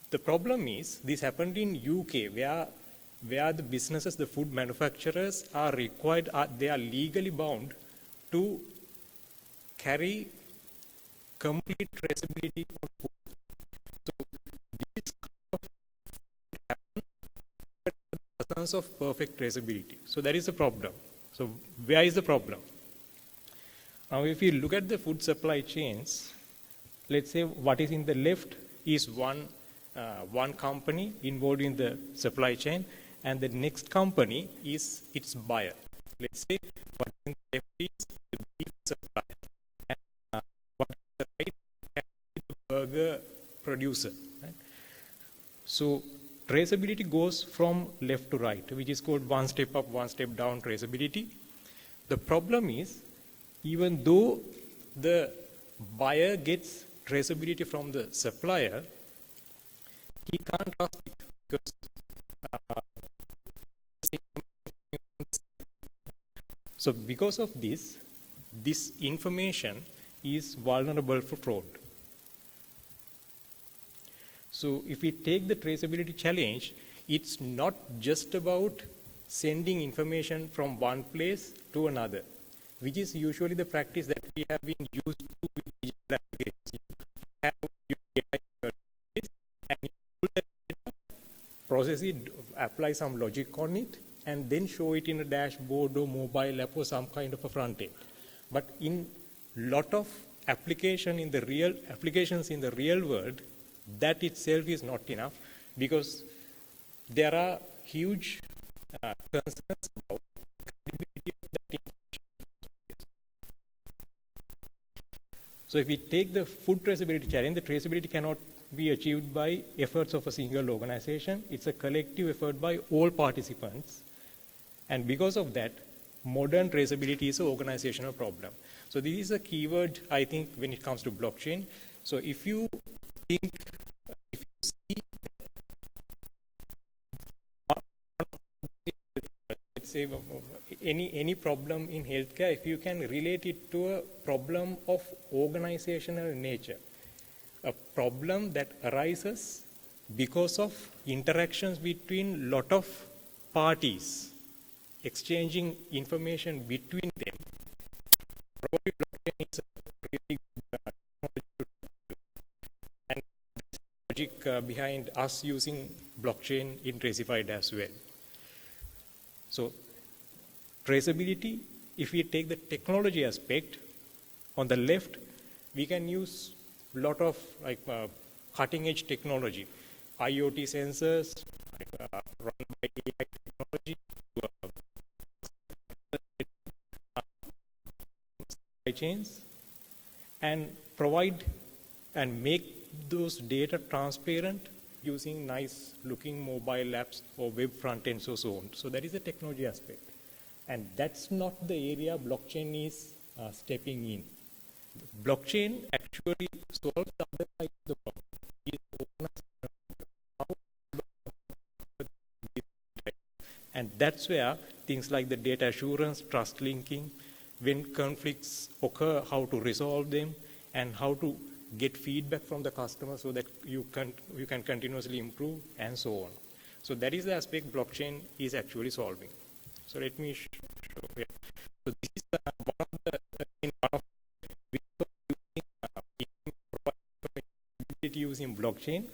The problem is this happened in UK where the businesses, the food manufacturers are required, they are legally bound to carry complete traceability on food. So this happens in the absence of perfect traceability. So that is the problem. So where is the problem? Now if you look at the food supply chains, let's say what is in the left is one company involved in the supply chain, and the next company is its buyer. Let's say what is in the left is the beef supplier, and what is the right is the burger producer. Right? So traceability goes from left to right, which is called one step up, one step down traceability. The problem is, even though the buyer gets traceability from the supplier, he can't trust it because so because of this information is vulnerable for fraud. So if we take the traceability challenge, it's not just about sending information from one place to another, which is usually the practice that we have been used to with digital applications. You have your data in your database, and you pull that data, process it, apply some logic on it, and then show it in a dashboard or mobile app or some kind of a front end. But in lot of applications in the real world, that itself is not enough because there are huge concerns about credibility of that information. So if we take the food traceability challenge, the traceability cannot be achieved by efforts of a single organization. It's a collective effort by all participants. And because of that, modern traceability is an organizational problem. So this is a keyword, I think, when it comes to blockchain. So if you see let's say any problem in healthcare, if you can relate it to a problem of organizational nature, a problem that arises because of interactions between lot of parties exchanging information between them, probably blockchain is a really good technology to do. And there's logic behind us using blockchain in Tracefied as well. So traceability, if we take the technology aspect, on the left, we can use a lot of cutting edge technology, IoT sensors, run by AI technology, chains, and provide and make those data transparent using nice looking mobile apps or web front ends or so on. So that is the technology aspect. And that's not the area blockchain is stepping in. Blockchain actually solves the other side of the problem. And that's where things like the data assurance, trust linking, when conflicts occur, how to resolve them, and how to get feedback from the customer so that you can continuously improve and so on. So that is the aspect blockchain is actually solving. So let me show here. So this is one of the using blockchain.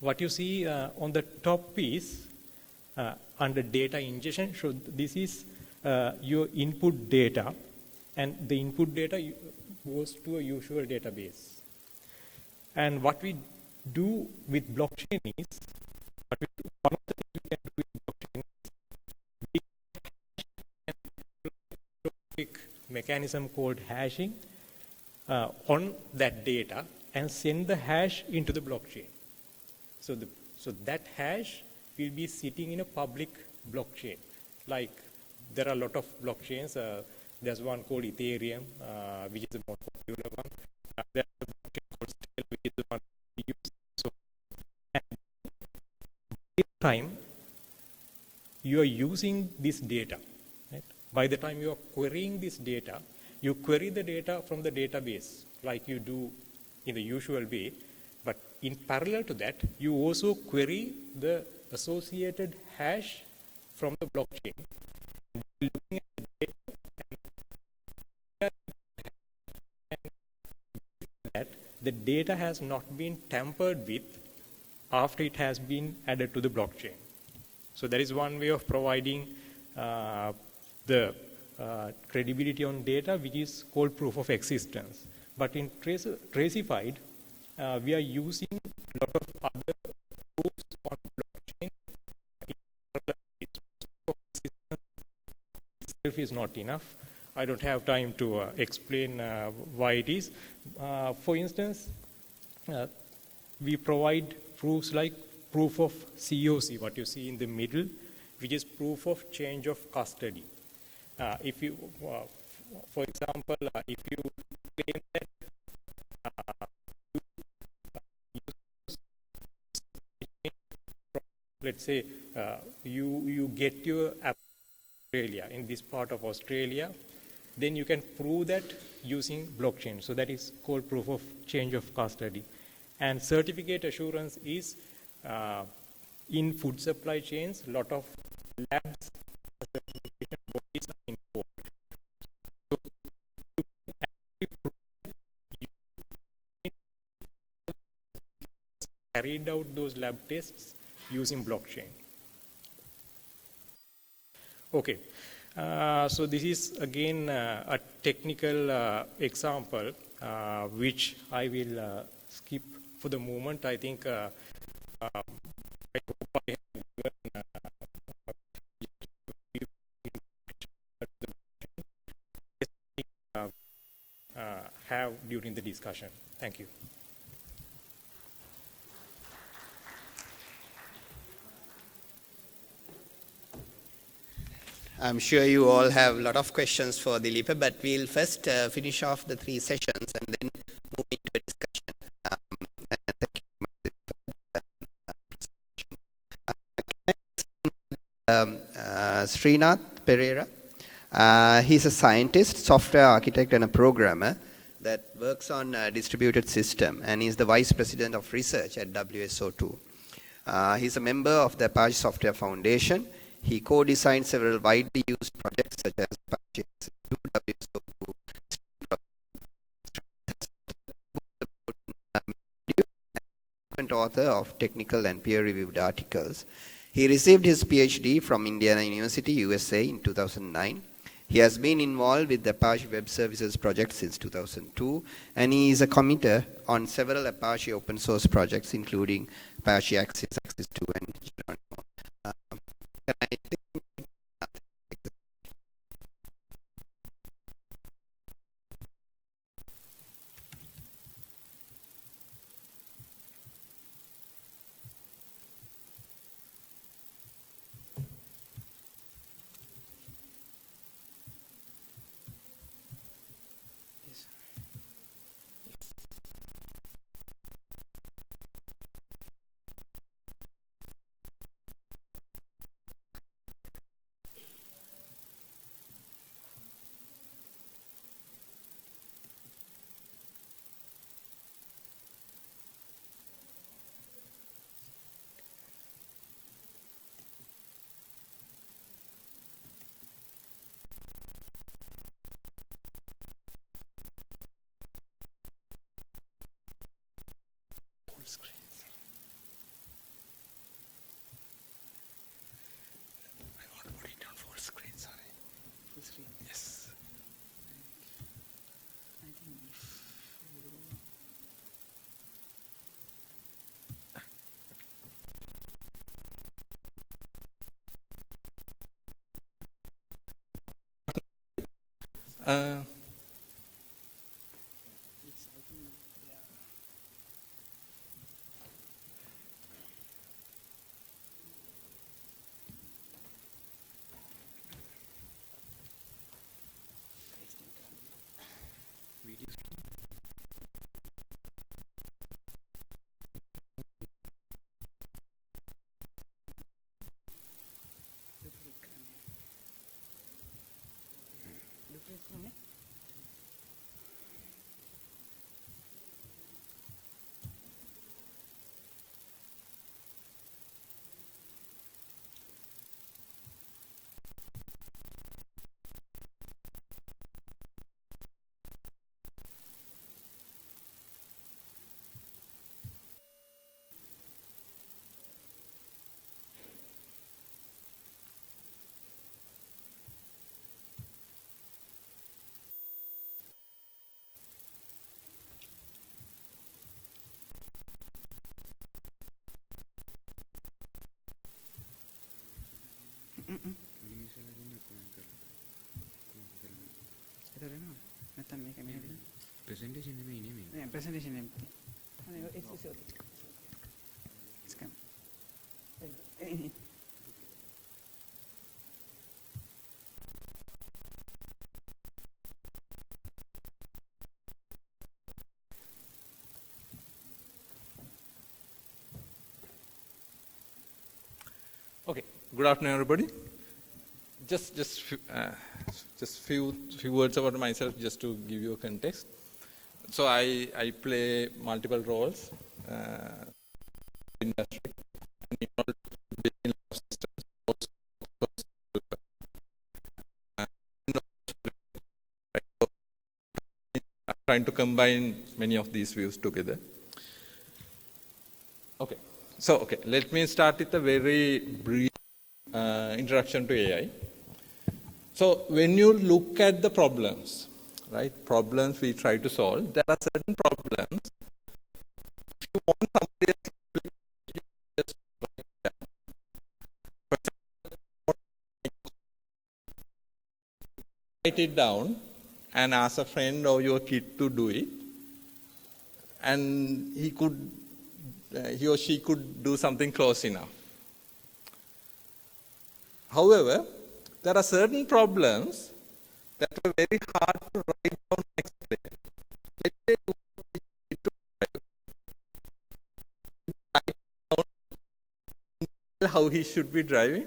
What you see on the top piece under data ingestion, so this is your input data, and the input data goes to a usual database. And what we do with blockchain is, one of the things we can do with blockchain is mechanism called hashing on that data and send the hash into the blockchain. So that hash will be sitting in a public blockchain. Like there are a lot of blockchains. There's one called Ethereum, which is the most popular one. There's a blockchain called Stellar, which is the one we use. So at this time, you are using this data. Right? By the time you are querying this data, you query the data from the database, like you do in the usual way. But in parallel to that, you also query the associated hash from the blockchain. Looking at the data and that the data has not been tampered with after it has been added to the blockchain. So that is one way of providing the credibility on data, which is called proof of existence. But in Tracified, we are using a lot of other proofs on blockchain. Itself is not enough. I don't have time to explain why it is. For instance, we provide proofs like proof of COC, what you see in the middle, which is proof of change of custody. If you, for example, if you claim that let's say you get your Australia, in this part of Australia, then you can prove that using blockchain. So that is called proof of change of custody. And certificate assurance is in food supply chains, a lot of labs, certification bodies are involved. So you actually prove you carried out those lab tests using blockchain. Okay, so this is again a technical example which I will skip for the moment. I think I hope I have during the discussion. Thank you. I'm sure you all have a lot of questions for Dilipa, but we'll first finish off the 3 sessions and then move into a discussion. Thank you. Srinath Pereira. He's a scientist, software architect, and a programmer that works on a distributed system, and he's the vice president of research at WSO2. He's a member of the Apache Software Foundation. He co-designed several widely used projects such as Apache WSO2, and author of technical and peer-reviewed articles. He received his PhD from Indiana University, USA in 2009. He has been involved with the Apache Web Services project since 2002, and he is a committer on several Apache open source projects, including Apache Axis, Axis 2, and Geronimo. Can I take Presentation. It's come. Okay. Good afternoon, everybody. Just few words about myself, just to give you a context. So I play multiple roles in industry and in order to build in systems. Also, I'm trying to combine many of these views together. Okay. So let me start with a very brief introduction to AI. So when you look at the problems, right, problems we try to solve, there are certain problems. If you want somebody else to just write it down. For example, write it down and ask a friend or your kid to do it, and he or she could do something close enough. However, there are certain problems that are very hard to write down and explain. Let's say you want it to write down how he should be driving.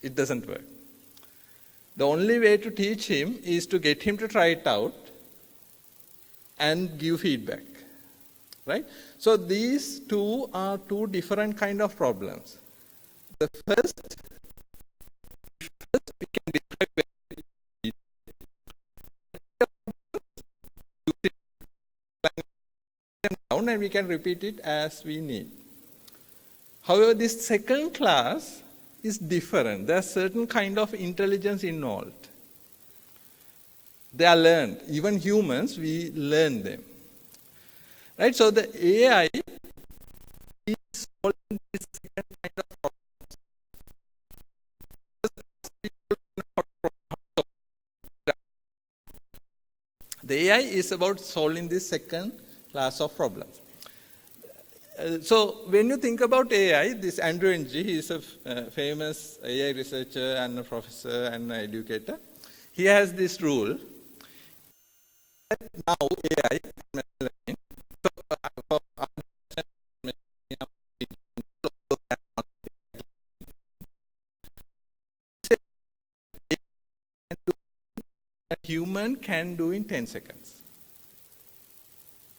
It doesn't work. The only way to teach him is to get him to try it out and give feedback. Right? So these two are two different kind of problems. The first we can describe down and we can repeat it as we need. However, this second class is different. There are certain kind of intelligence involved. They are learned. Even humans, we learn them. Right? So the AI is solving this second kind of problem. The AI is about solving this second class of problems. So when you think about AI, this Andrew Ng, he is a famous AI researcher and a professor and an educator. He has this rule. Now AI, a human can do in 10 seconds.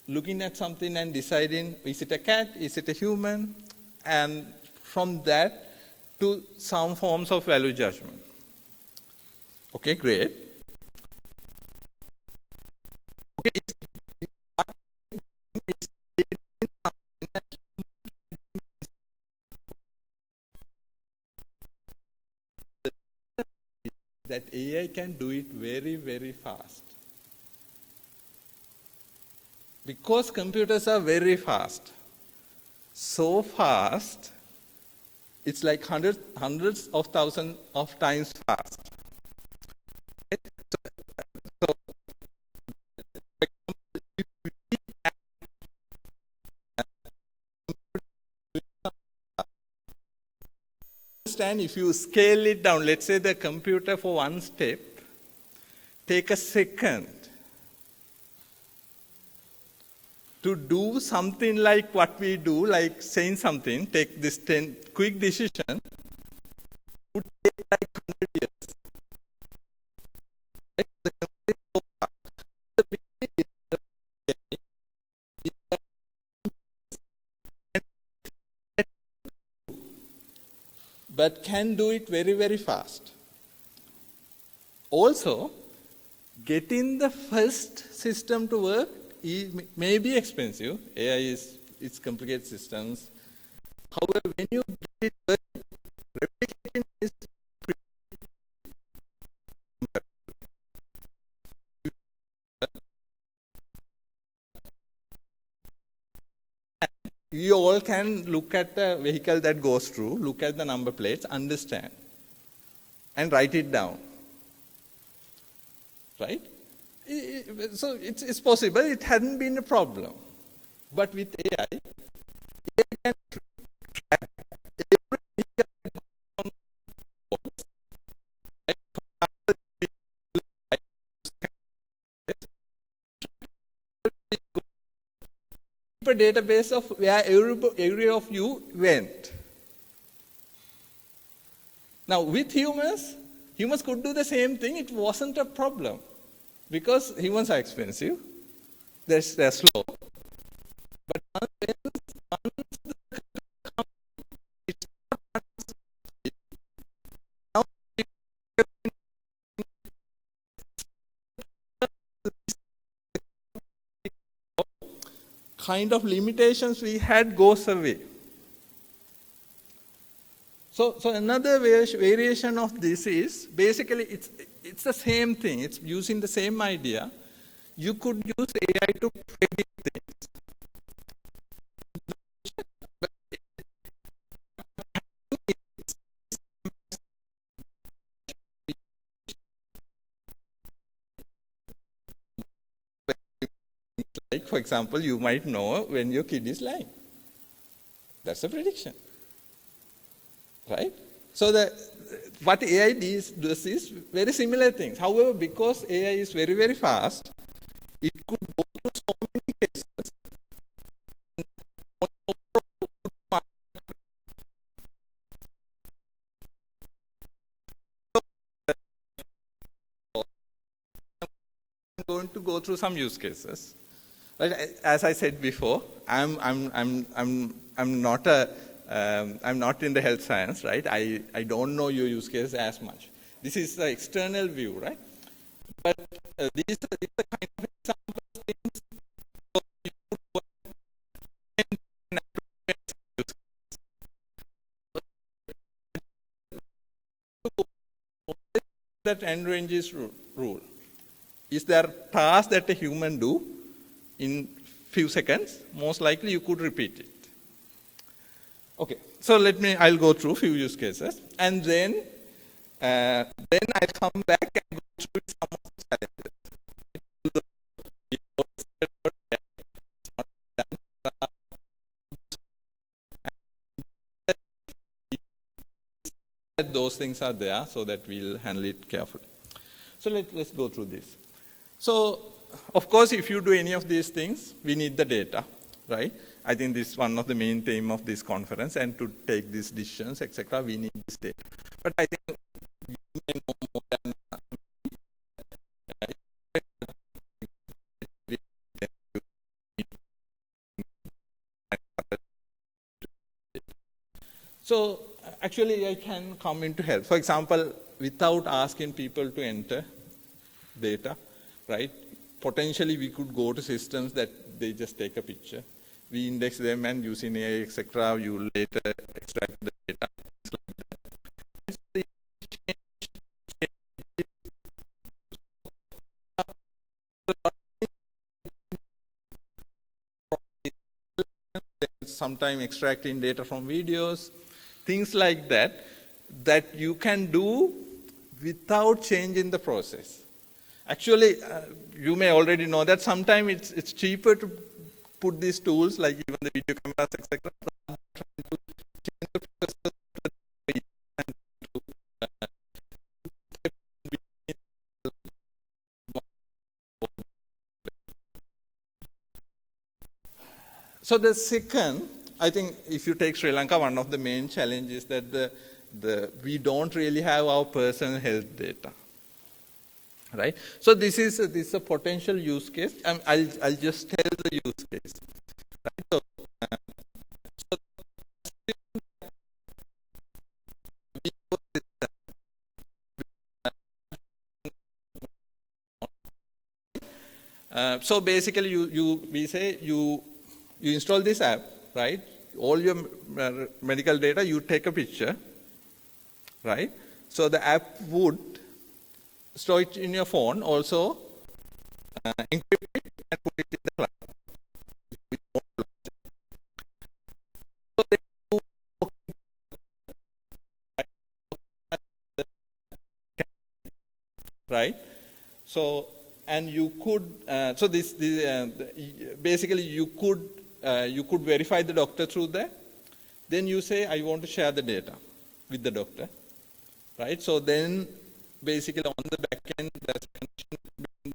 Looking at something and deciding, is it a cat, is it a human, and from that to some forms of value judgment. Okay, great. Okay, it's that AI can do it very, very fast. Because computers are very fast, so fast, it's like hundreds of thousands of times fast. Right? So, understand if you scale it down, let's say the computer for one step, take a second to do something like what we do, like saying something, take this 10 quick decision, would take like 100 years. Right? The computer is so fast. The beauty is but can do it very, very fast. Also, getting the first system to work may be expensive. AI it's complicated systems. However, when you get it working, replicating is you all can look at the vehicle that goes through, look at the number plates, understand, and write it down. Right? So it's possible, it hadn't been a problem. But with AI, AI can track every vehicle that goes on the roads. A database of where every of you went. Now with humans could do the same thing. It wasn't a problem because humans are expensive, they're slow. But once the it's not now kind of limitations we had goes away. So another variation of this is, basically it's the same thing, it's using the same idea. You could use AI to predict things. Like, for example, you might know when your kid is lying. That's a prediction. Right? So what AI does is very similar things. However, because AI is very, very fast, it could go through so many cases. I'm going to go through some use cases. Right? As I said before, I'm not in the health science, right? I don't know your use case as much. This is the external view, right? But these are the kind of examples of things you could that end ranges rule. Is there a task that a human do in few seconds? Most likely you could repeat it. Okay, so I'll go through few use cases, and then I'll come back and go through some of the challenges. Those things are there so that we'll handle it carefully. So let's go through this. So, of course, if you do any of these things, we need the data, right? I think this is one of the main theme of this conference, and to take these decisions, etc., we need this data. But I think you may know more than So actually I can come in to help. For example, without asking people to enter data, right? Potentially we could go to systems that they just take a picture. We index them, and using AI, etc., you later extract the data. sometimes extracting data from videos, things like that, that you can do without changing the process. Actually, you may already know that sometimes it's cheaper to put these tools, like even the video cameras, etc., than trying to change the process and so the second, I think if you take Sri Lanka, one of the main challenges is that we don't really have our personal health data. Right? So this is a potential use case. I'll just tell the use case. Right? So so basically, you install this app, right? All your medical data, you take a picture, right? So the app would store it in your phone, also encrypt it and put it in the cloud. So they do, right? So and you could so basically you could verify the doctor through that. Then you say, I want to share the data with the doctor, right? So then basically on the back end, there's a connection between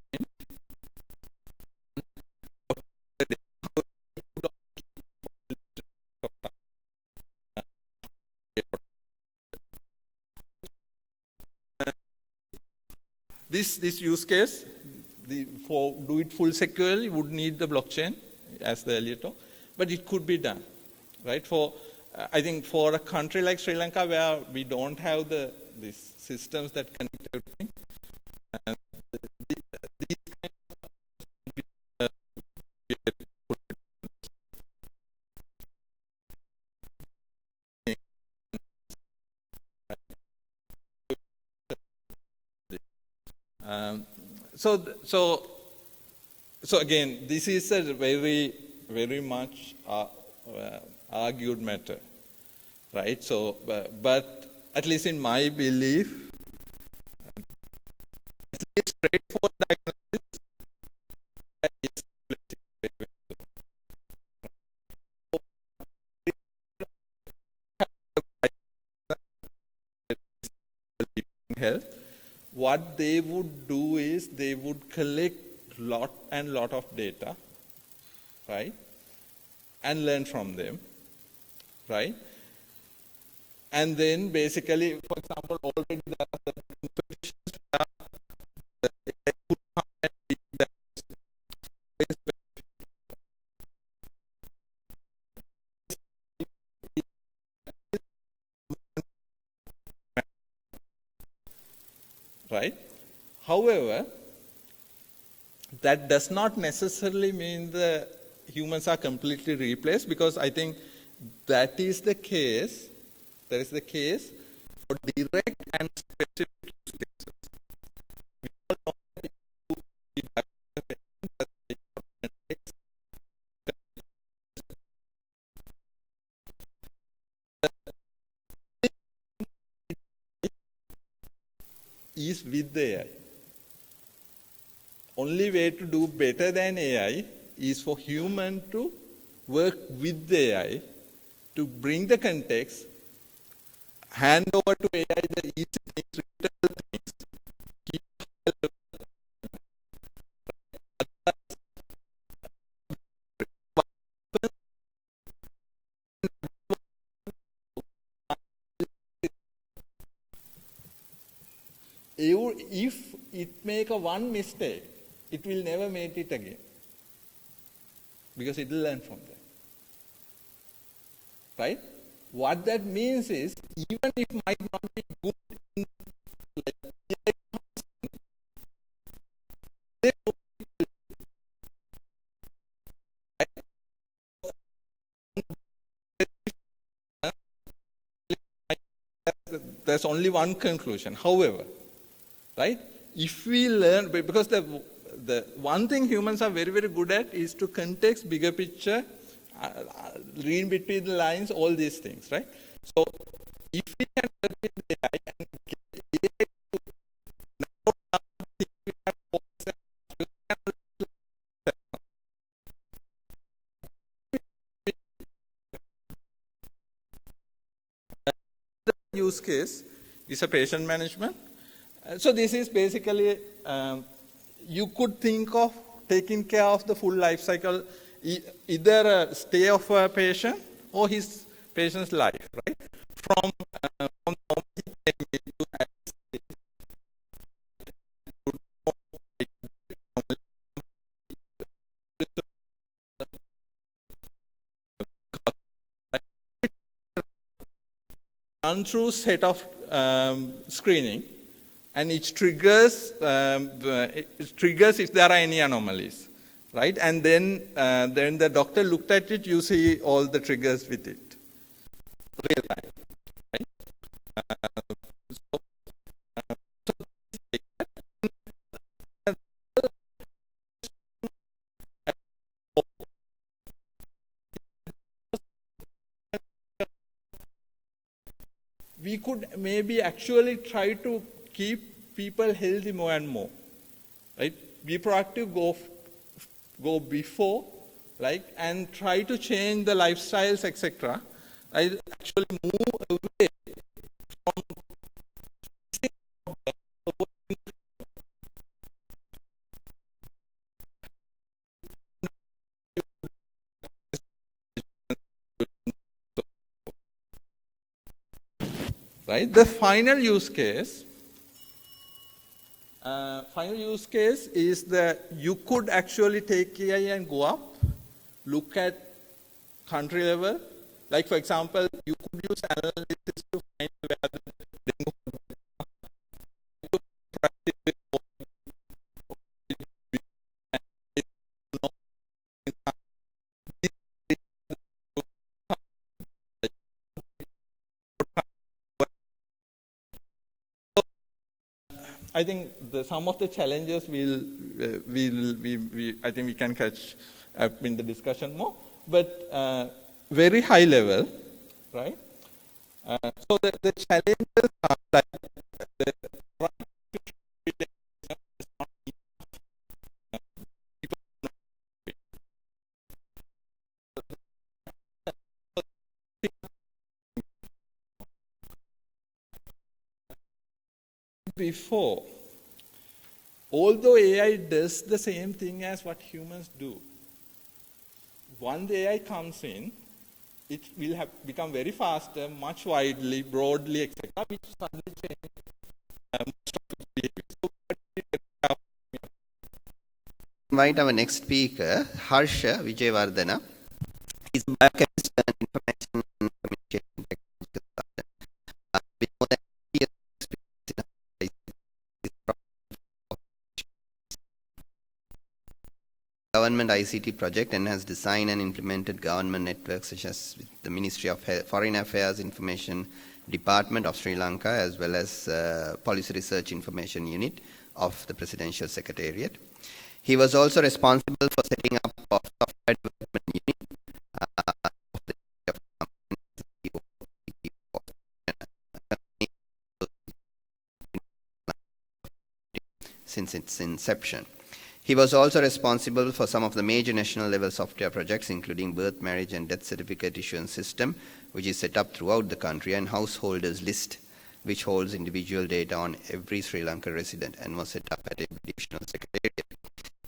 this use case, for do it full securely, would need the blockchain, as the earlier talk, but it could be done, right? For I think for a country like Sri Lanka, where we don't have these systems that connect everything, and these kind of so again, this is a very much argued matter, right? So, but at least in my belief, it's straightforward diagnosis. Health. What they would do is they would collect lot of data, right, and learn from them, right, and then basically, for example, already there are certain competitions where the AI could come and beat them. Right? However, that does not necessarily mean the humans are completely replaced, because I think that is the case for direct and specific use cases. We all know that if you is with the AI. Only way to do better than AI is for human to work with the AI to bring the context, hand over to AI the easy things, critical things, keep if it make a one mistake, it will never make it again, because it will learn from that. Right? What that means is, even if it might not be good in there's only one conclusion. However, right? If we learn, because the one thing humans are very good at is to context, bigger picture, read between the lines, all these things, right? So if we can work with AI and get AI to narrow down the things we can focus on, we can the use case is a patient management. So this is basically, you could think of taking care of the full life cycle, either a stay of a patient or his patient's life, right? From the moment he came into run through set of screening, and it triggers if there are any anomalies, right? And then the doctor looked at it, you see all the triggers with it, real time, right? We could maybe actually try to keep people healthy more and more, right? Be proactive, go before, like, and try to change the lifestyles, etc. I actually move away from right. The final use case is that you could actually take AI and go up, look at country level. Like, for example, you could use analysis to find where the dengue I think some of the challenges I think we can catch up in the discussion more, but very high level, right? So the challenges are like the before, although AI does the same thing as what humans do, once the AI comes in, it will have become very faster, much widely, broadly, etc., which suddenly change most of its behavior. So, Invite our next speaker, Harsha Vijayawardena. He's a biochemist and information and communication technology consultant. With more than 3 years of experience in government ICT project and has designed and implemented government networks such as with the Ministry of Foreign Affairs Information Department of Sri Lanka, as well as Policy Research Information Unit of the Presidential Secretariat. He was also responsible for setting up of software development unit since its inception. He was also responsible for some of the major national level software projects, including birth, marriage, and death certificate issuance system, which is set up throughout the country, and householders list, which holds individual data on every Sri Lankan resident and was set up at a divisional secretariat.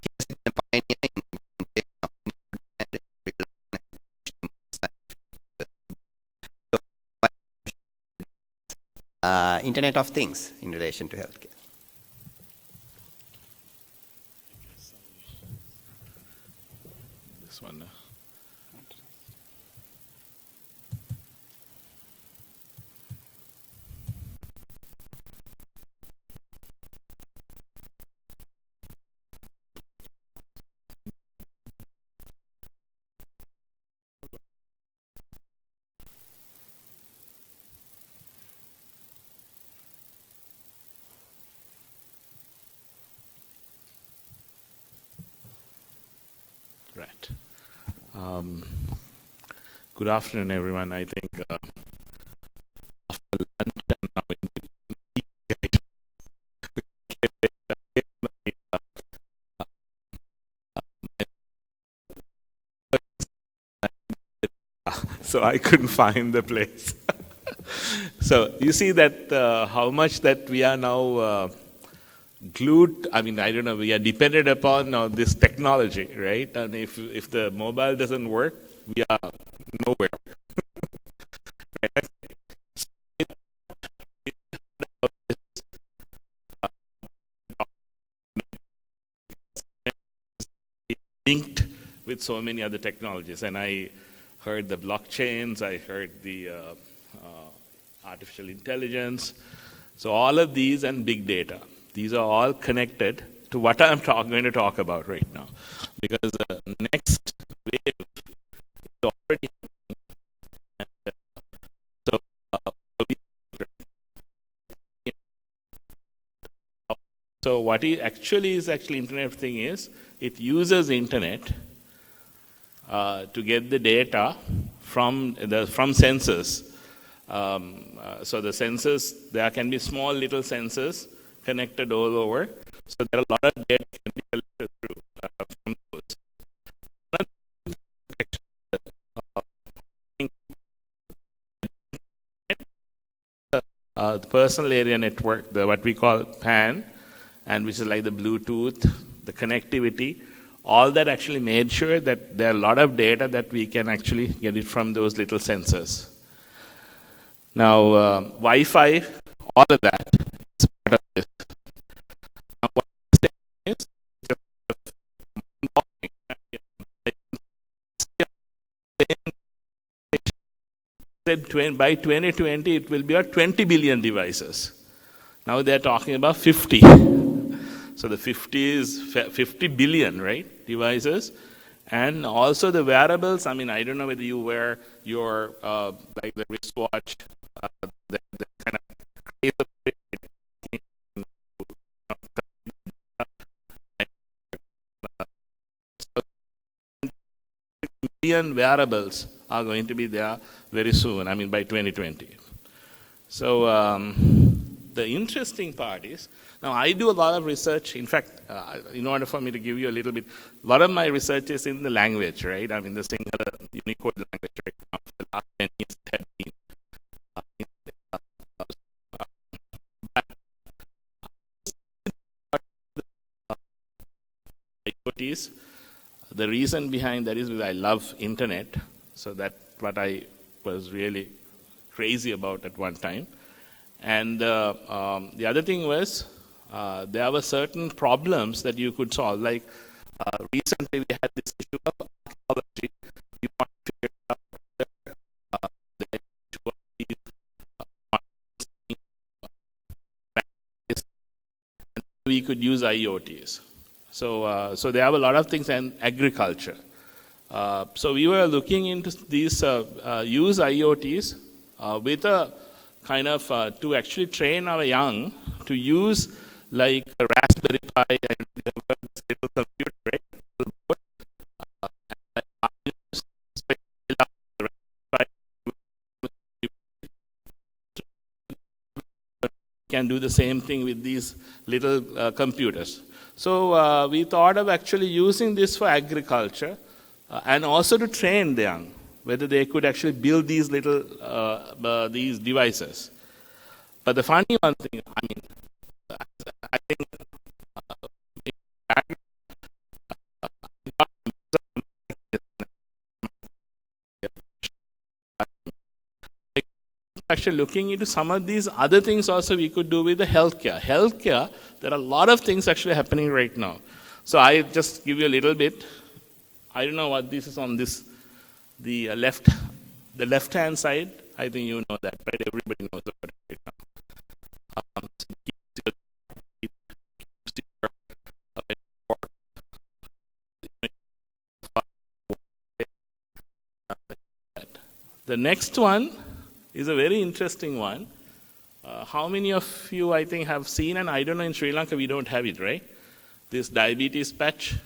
He has been a pioneer in Internet of Things in relation to healthcare. this one. Right. Good afternoon, everyone. I think after lunch and now in so I couldn't find the place. So you see that how much that we are now glued. I mean, I don't know. We are dependent upon this technology, right? And if the mobile doesn't work, we are nowhere. Linked with so many other technologies, and I heard the blockchains, I heard the artificial intelligence. So all of these and big data, these are all connected to what I'm going to talk about right now, because the next wave is already happening. So what it actually is Internet of Thing is, it uses internet to get the data from sensors. So the sensors, there can be small little sensors connected all over. So there are a lot of data can be collected through from those. The personal area network, what we call PAN, and which is like the Bluetooth, the connectivity, all that actually made sure that there are a lot of data that we can actually get it from those little sensors. Now, Wi-Fi, all of that is part of this. Now, what I'm saying is, by 2020, it will be about 20 billion devices. Now they're talking about 50. So the 50 is 50 billion, right, devices. And also the wearables, I mean, I don't know whether you wear your, like the wristwatch, the kind of billion wearables are going to be there very soon, I mean by 2020. So the interesting part is, now I do a lot of research. In fact, in order for me to give you a little bit, a lot of my research is in the language, right? I mean the singular Unicode language right now. For the last 10 years have been IoTs. The reason behind that is because I love internet, so that's what I was really crazy about at one time. And the other thing was, there were certain problems that you could solve. Like recently we had this issue of archaeology. We want to figure out the issue of these and we could use IoTs. So there are a lot of things, and agriculture. So we were looking into these use IoTs with a kind of to actually train our young to use like a Raspberry Pi and this little computer, right? Can do the same thing with these little computers. So we thought of actually using this for agriculture and also to train the young, whether they could actually build these little these devices. But the funny one thing, I mean, I think actually looking into some of these other things also we could do with the healthcare. Healthcare, there are a lot of things actually happening right now. So I just give you a little bit. I don't know what this is on this, the left-hand side. I think you know that, right? Everybody knows about it right now. The next one is a very interesting one. How many of you, I think, have seen, and I don't know, in Sri Lanka we don't have it, right? This diabetes patch.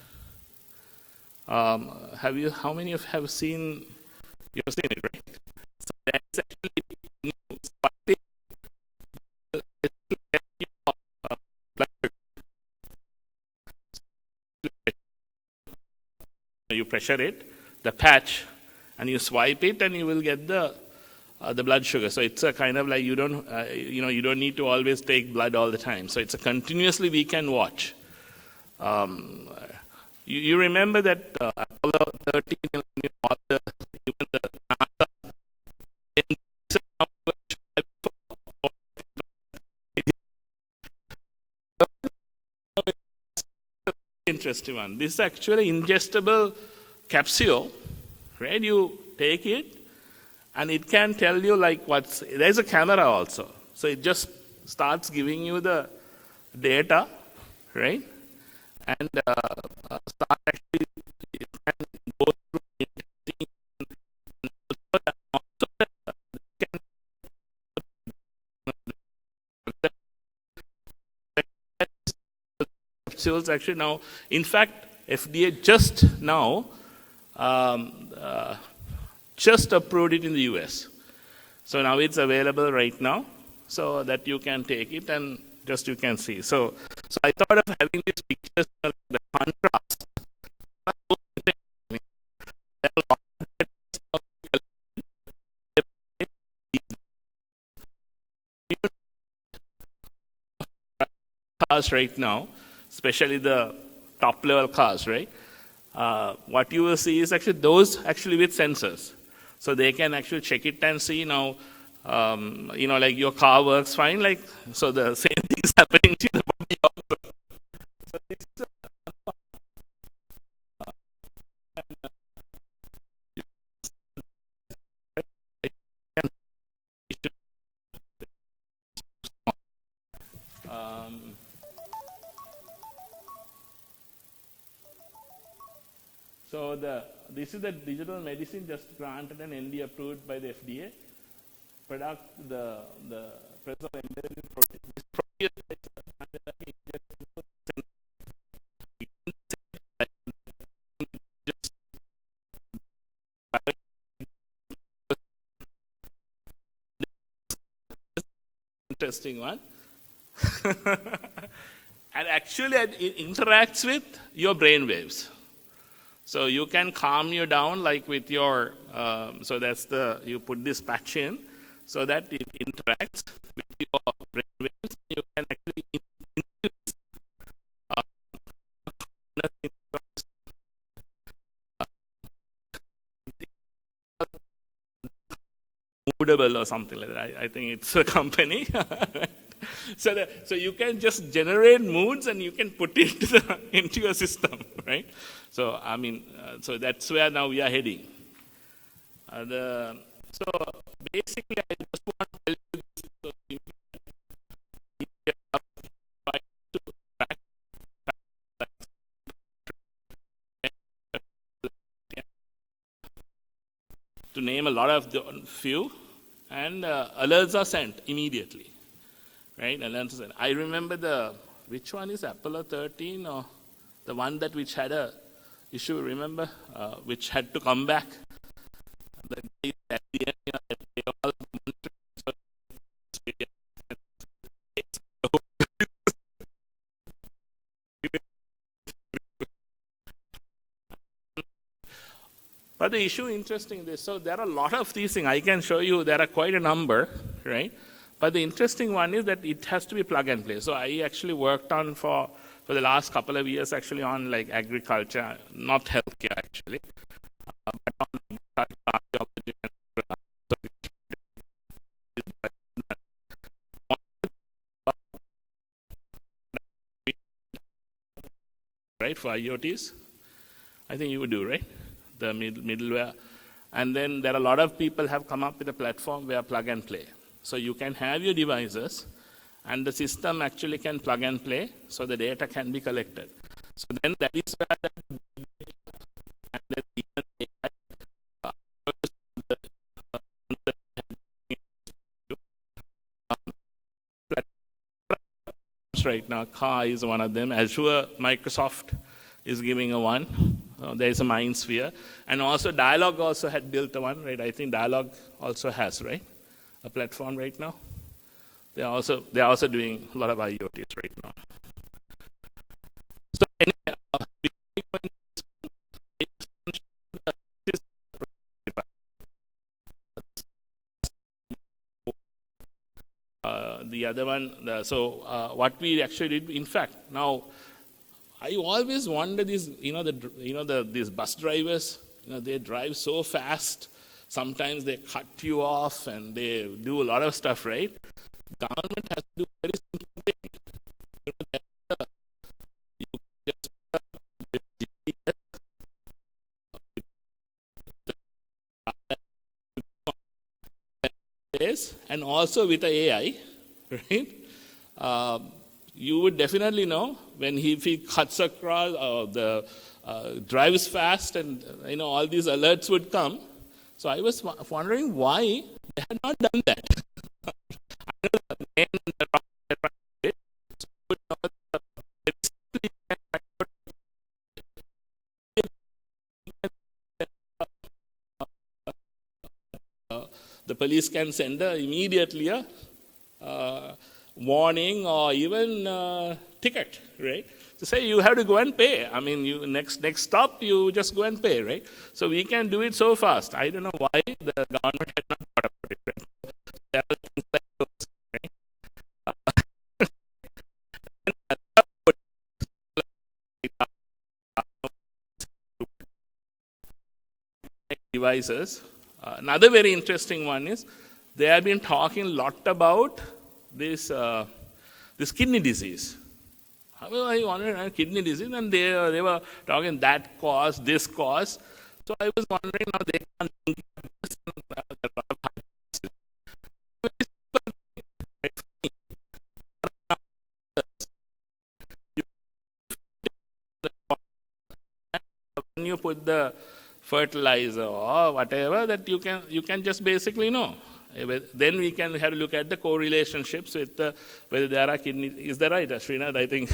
How many of you have seen You've seen it, right? So that's actually new. But it will get you, blood sugar. You pressure it, the patch, and you swipe it, and you will get the blood sugar. So it's a kind of like you don't need to always take blood all the time. So it's a continuously we can watch. You remember that Apollo 13, all the, even the NASA, interesting one. This is actually ingestible capsule, right? You take it, and it can tell you like there's a camera also. So it just starts giving you the data, right? And start actually, it can go through interesting, and also can capsules actually now, in fact, FDA just now just approved it in the US. So now it's available right now, so that you can take it and just you can see. So I thought of having these pictures, the contrast. Cars right now, especially the top level cars, right? What you will see is actually those actually with sensors. So they can actually check it and see now, like your car works fine, like, so the same thing is happening to the body also. So this is so this is the digital medicine just granted an ND approved by the FDA. Product, the presence of embedded protein. This protein interesting one. And actually it interacts with your brain waves. So you can calm you down like with your, so that's you put this patch in so that it interacts with your brain waves. You can actually induce Moodable or something like that. I think it's a company. So you can just generate moods and you can put it into your system, right? So I mean, so that's where now we are heading. So basically, I just want to tell you this. So to name a lot of the few, and alerts are sent immediately, right? Alerts are sent. I remember which one is Apollo 13 or the one that which had a issue, remember, which had to come back. The guys at the end, they all But the issue, interesting, so there are a lot of these things. I can show you, there are quite a number, right? But the interesting one is that it has to be plug and play. So I actually worked on for the last couple of years actually on like agriculture, not healthcare actually, but on archaeology and right, for IoTs. I think you would do, right? The middleware. And then there are a lot of people have come up with a platform where plug and play. So you can have your devices and the system actually can plug and play so the data can be collected. So then that is where and then even right now, Car is one of them. Azure, Microsoft is giving a one. there is a mind sphere. And also Dialogue also had built one, right? I think Dialogue also has, right? A platform right now. They are also doing a lot of IoTs right now. So anyway, the other one, what we actually did, in fact, now I always wonder these, these bus drivers, they drive so fast. Sometimes they cut you off and they do a lot of stuff, right? Government has to do very simple thing. You just and also with the AI, right? You would definitely know when if he cuts across or the drives fast, and all these alerts would come. So I was wondering why they had not done that. The police can send immediately a warning or even ticket, right? To say you have to go and pay. I mean, you next stop, you just go and pay, right? So we can do it so fast. I don't know why the government had not thought about it. Right? There are things like those, right? Devices. Another very interesting one is they have been talking a lot about this kidney disease. I wanted kidney disease, and they were talking that cause, this cause. So I was wondering how they can link this. When you put the fertilizer or whatever, that you can just basically know. Then we can have a look at the correlationships with whether there are kidney. Is that right, Srinath? I think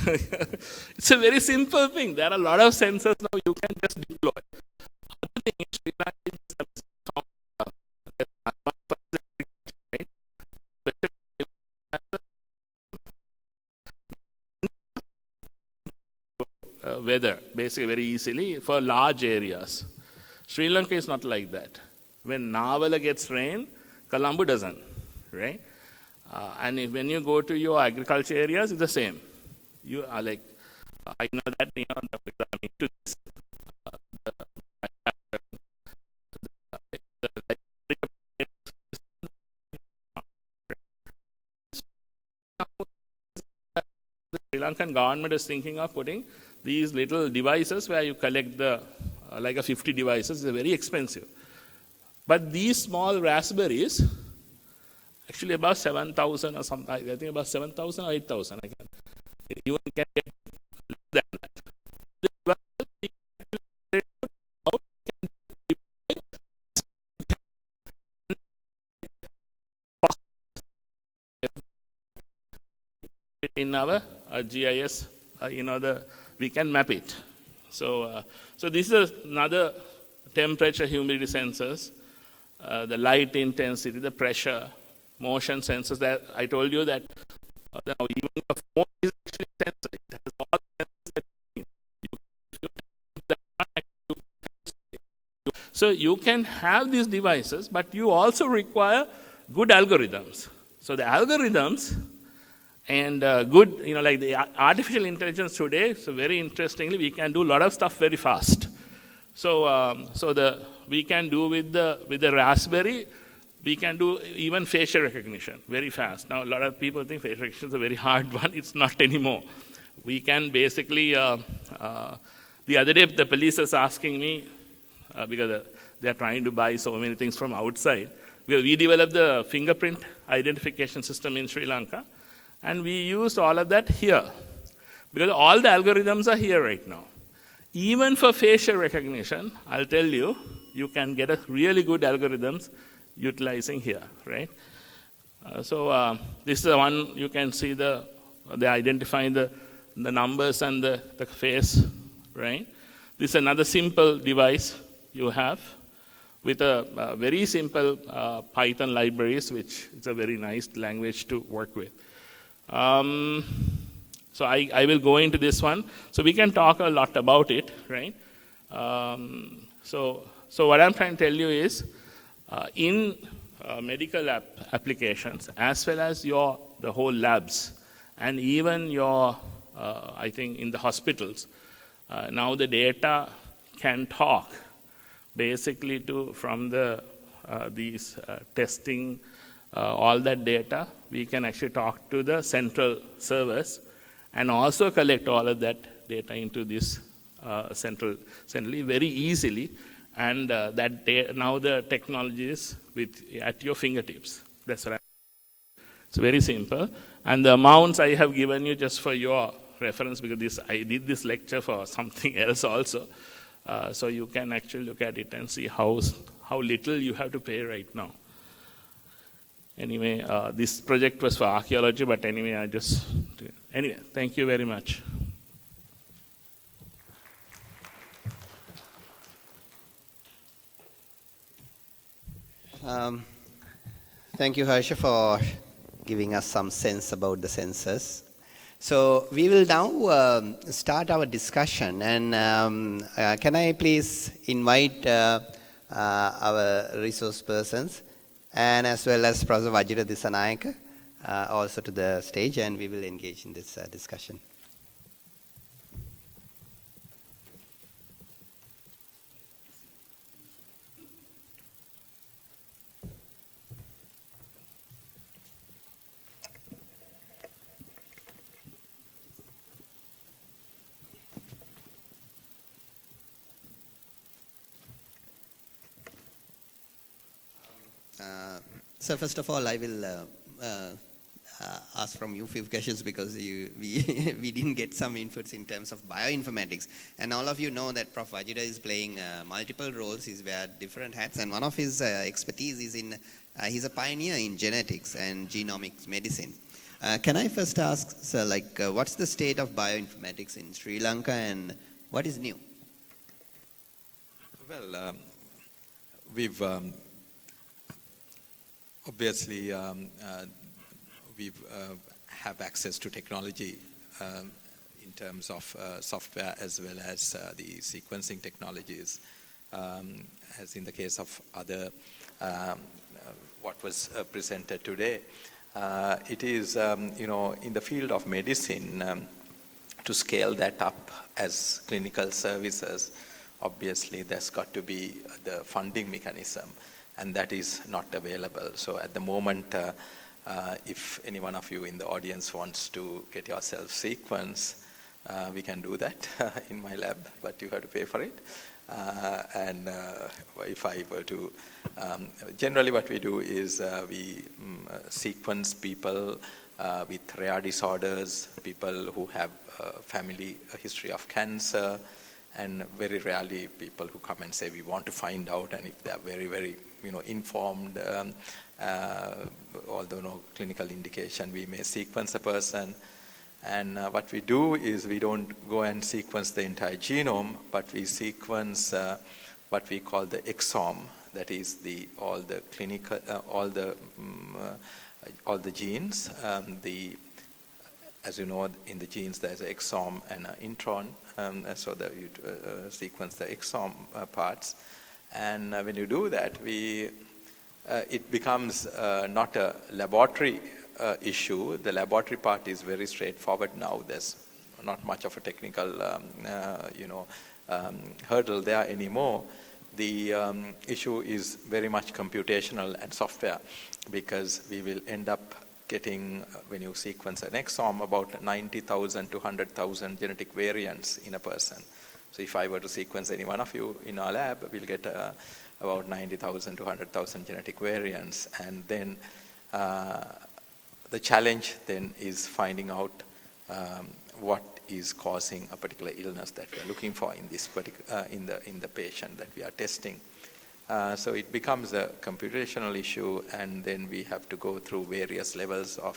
it's a very simple thing. There are a lot of sensors now you can just deploy. Other thing is, Srinath, weather, basically very easily for large areas. Sri Lanka is not like that. When Navala gets rain, Colombo doesn't, right? And when you go to your agriculture areas, it's the same. You are like, I know that, to this. The Sri Lankan government is thinking of putting these little devices where you collect the, like a 50 devices, they're very expensive. But these small raspberries, actually about 7,000 or something, I think about 7,000 or 8,000. You can get less than that. In our GIS, we can map it. So this is another temperature, humidity sensors, the light intensity, the pressure, motion sensors. That I told you that even the phone is actually a sensor. It has all the sensors. So you can have these devices, but you also require good algorithms. So the algorithms and good, like the artificial intelligence today, so very interestingly, we can do a lot of stuff very fast. So we can do with the Raspberry, we can do even facial recognition very fast. Now a lot of people think facial recognition is a very hard one. It's not anymore. We can basically, the other day the police was asking me, because they're trying to buy so many things from outside, we developed the fingerprint identification system in Sri Lanka, and we used all of that here. Because all the algorithms are here right now. Even for facial recognition, I'll tell you, you can get a really good algorithms utilizing here, right? This is the one you can see they identifying the numbers and the face, right? This is another simple device you have with a very simple Python libraries, which is a very nice language to work with. So I will go into this one. So we can talk a lot about it, right? So what I'm trying to tell you is, in medical applications, as well as the whole labs, and even your, I think in the hospitals, now the data can talk basically from these testing, all that data, we can actually talk to the central servers and also collect all of that data into this centrally very easily. And now the technology is at your fingertips. That's right. It's very simple. And the amounts I have given you just for your reference, because I did this lecture for something else also. So you can actually look at it and see how little you have to pay right now. Anyway, this project was for archaeology, but anyway, anyway, thank you very much. Thank you, Harsha, for giving us some sense about the sensors. So we will now start our discussion, and can I please invite our resource persons and as well as Professor Vajira Disanayaka also to the stage, and we will engage in this discussion. So first of all, I will ask from you a few questions, because we didn't get some inputs in terms of bioinformatics. And all of you know that Prof. Vajira is playing multiple roles. He's wearing different hats, and one of his expertise is he's a pioneer in genetics and genomics medicine. Can I first ask, sir, what's the state of bioinformatics in Sri Lanka, and what is new? Well, we've obviously we have access to technology in terms of software as well as the sequencing technologies. As in the case of other what was presented today, it is in the field of medicine, to scale that up as clinical services, obviously there's got to be the funding mechanism, and that is not available. So at the moment, if any one of you in the audience wants to get yourself sequenced, we can do that in my lab, but you have to pay for it. And if I were to, generally what we do is we sequence people with rare disorders, people who have family history of cancer, and very rarely people who come and say we want to find out, and if they are very, very informed, although no clinical indication, we may sequence a person. And what we do is we don't go and sequence the entire genome, but we sequence what we call the exome, that is all the clinical, all the genes. As you know, in the genes there's an exome and an intron, so that you sequence the exome parts. And when you do that, it becomes not a laboratory issue. The laboratory part is very straightforward now. There's not much of a technical, hurdle there anymore. The issue is very much computational and software, because we will end up getting, when you sequence an exome, about 90,000 to 100,000 genetic variants in a person. So if I were to sequence any one of you in our lab, we'll get about 90,000 to 100,000 genetic variants. And then the challenge then is finding out what is causing a particular illness that we are looking for in this particular in the patient that we are testing. So it becomes a computational issue, and then we have to go through various levels of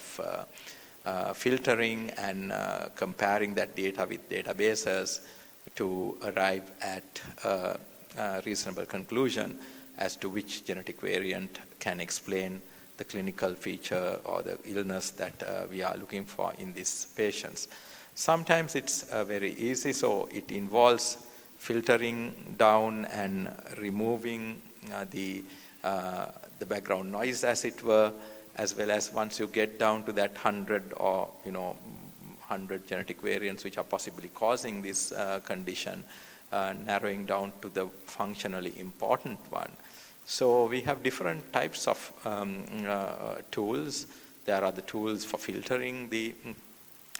filtering and comparing that data with databases to arrive at a reasonable conclusion as to which genetic variant can explain the clinical feature or the illness that we are looking for in these patients. Sometimes it's very easy, so it involves filtering down and removing the background noise, as it were, as well as once you get down to that 100 or 100 genetic variants which are possibly causing this condition, narrowing down to the functionally important one. So we have different types of tools. There are the tools for filtering the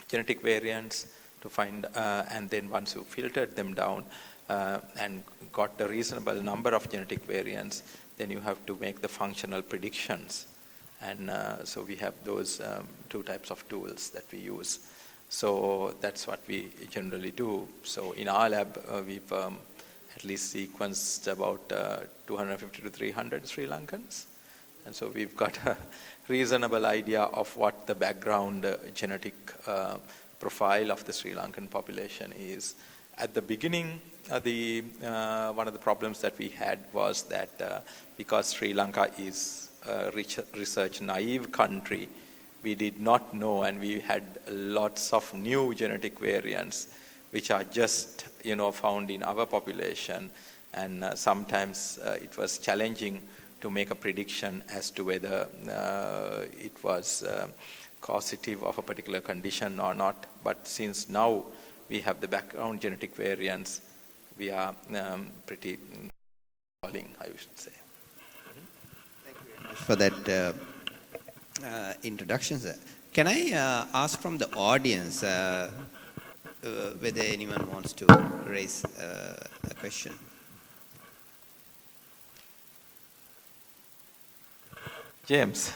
genetic variants to find, and then once you filtered them down and got a reasonable number of genetic variants, then you have to make the functional predictions. And so we have those two types of tools that we use. So that's what we generally do. So in our lab, we've at least sequenced about 250 to 300 Sri Lankans. And so we've got a reasonable idea of what the background genetic profile of the Sri Lankan population is. At the beginning, one of the problems that we had was that because Sri Lanka is a research naive country, we did not know, and we had lots of new genetic variants which are just found in our population, and sometimes it was challenging to make a prediction as to whether it was causative of a particular condition or not. But since now we have the background genetic variants, we are pretty falling, I should say. Thank you very much for that introduction, sir. Can I ask from the audience whether anyone wants to raise a question? James.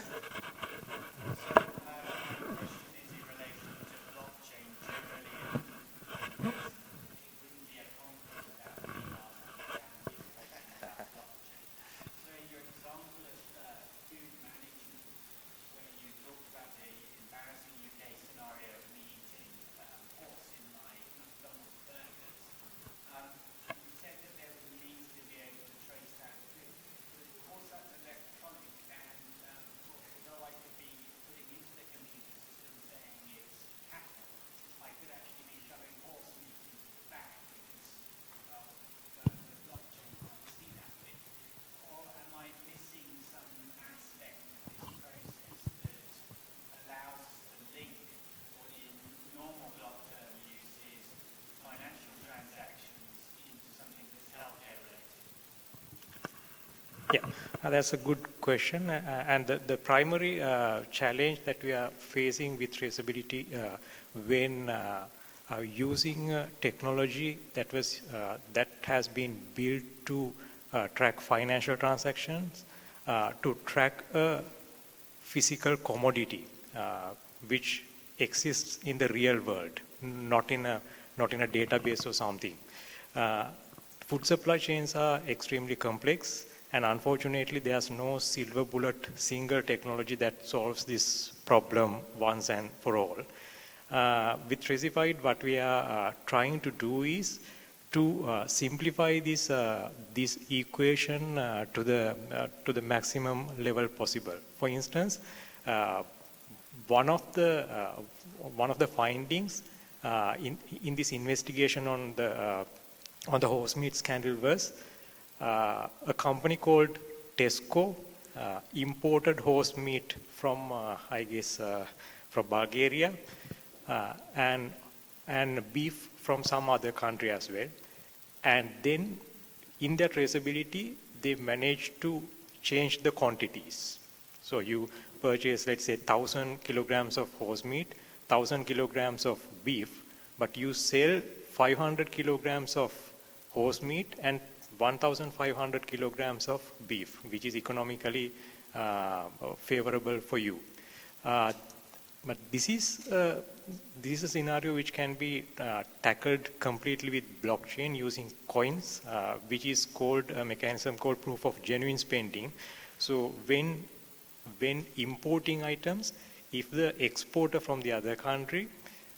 Yeah, that's a good question. And the primary challenge that we are facing with traceability when using technology that has been built to track financial transactions, to track a physical commodity which exists in the real world, not in a database or something. Food supply chains are extremely complex. And unfortunately, there's no silver bullet single technology that solves this problem once and for all. With Tracefied, what we are trying to do is to simplify this equation to the maximum level possible. For instance, one of the findings in this investigation on the horse meat scandal was a company called Tesco imported horse meat from, I guess, from Bulgaria and beef from some other country as well. And then in their traceability, they managed to change the quantities. So you purchase, let's say, 1,000 kilograms of horse meat, 1,000 kilograms of beef, but you sell 500 kilograms of horse meat and 1,500 kilograms of beef, which is economically favorable for you. But this is a scenario which can be tackled completely with blockchain using coins, which is called a mechanism called proof of genuine spending. So when importing items, if the exporter from the other country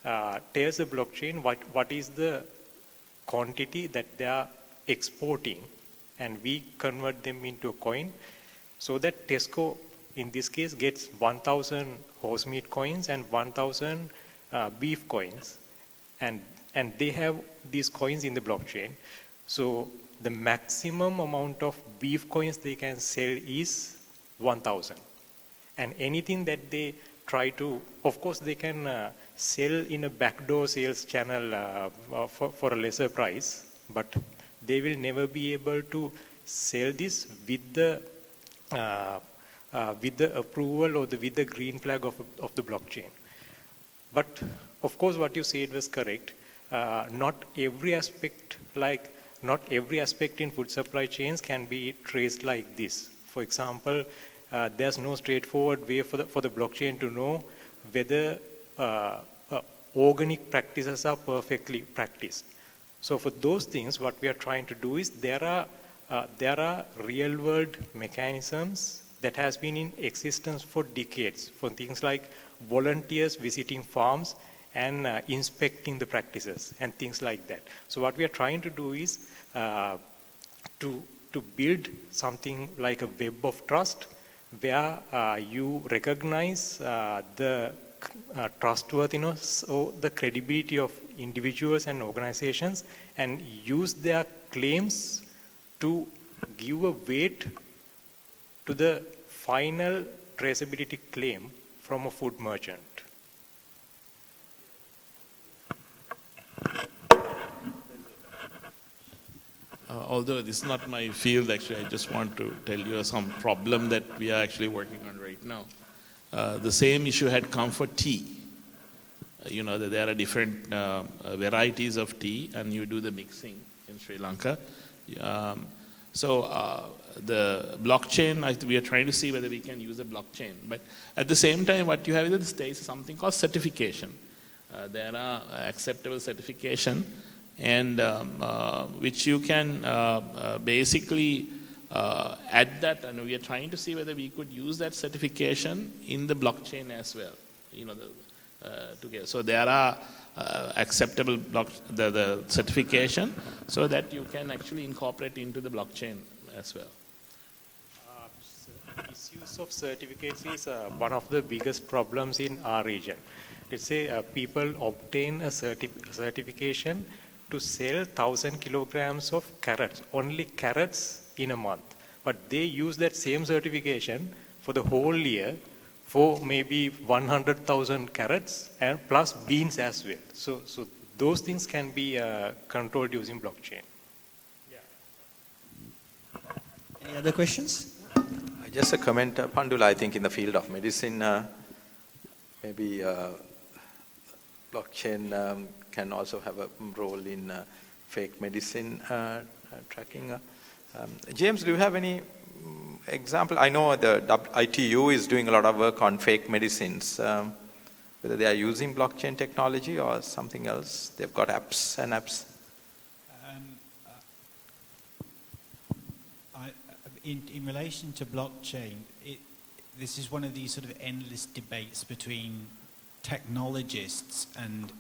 tells the blockchain what is the quantity that they are exporting, and we convert them into a coin, so that Tesco, in this case, gets 1,000 horse meat coins and 1,000 beef coins, and they have these coins in the blockchain. So the maximum amount of beef coins they can sell is 1,000. And anything that they try to, of course, they can sell in a backdoor sales channel for a lesser price, but they will never be able to sell this with the approval or with the green flag of the blockchain. But of course, what you said was correct. Not every aspect in food supply chains can be traced like this. For example, there's no straightforward way for the blockchain to know whether organic practices are perfectly practiced. So for those things, what we are trying to do is there are real-world mechanisms that has been in existence for decades, for things like volunteers visiting farms and inspecting the practices and things like that. So what we are trying to do is to build something like a web of trust, where you recognize the trustworthiness or the credibility of individuals and organizations and use their claims to give a weight to the final traceability claim from a food merchant. Although this is not my field, actually, I just want to tell you some problem that we are actually working on right now. The same issue had come for tea. You know that there are different varieties of tea, and you do the mixing in Sri Lanka. So the blockchain, we are trying to see whether we can use a blockchain. But at the same time, what you have in the States is something called certification. There are acceptable certification, and which you can basically add that, and we are trying to see whether we could use that certification in the blockchain as well. You know, together. So there are acceptable the certification, so that you can actually incorporate into the blockchain as well. Misuse of certificates is one of the biggest problems in our region. Let's say people obtain a certification to sell 1,000 kilograms of carrots, only carrots in a month. But they use that same certification for the whole year for maybe 100,000 carrots and plus beans as well. So those things can be controlled using blockchain. Any other questions? Just a comment, Pandula, I think in the field of medicine, maybe blockchain can also have a role in fake medicine tracking. James, do you have any example? I know the ITU is doing a lot of work on fake medicines, whether they are using blockchain technology or something else. They've got apps and apps. In relation to blockchain, this is one of these sort of endless debates between technologists and,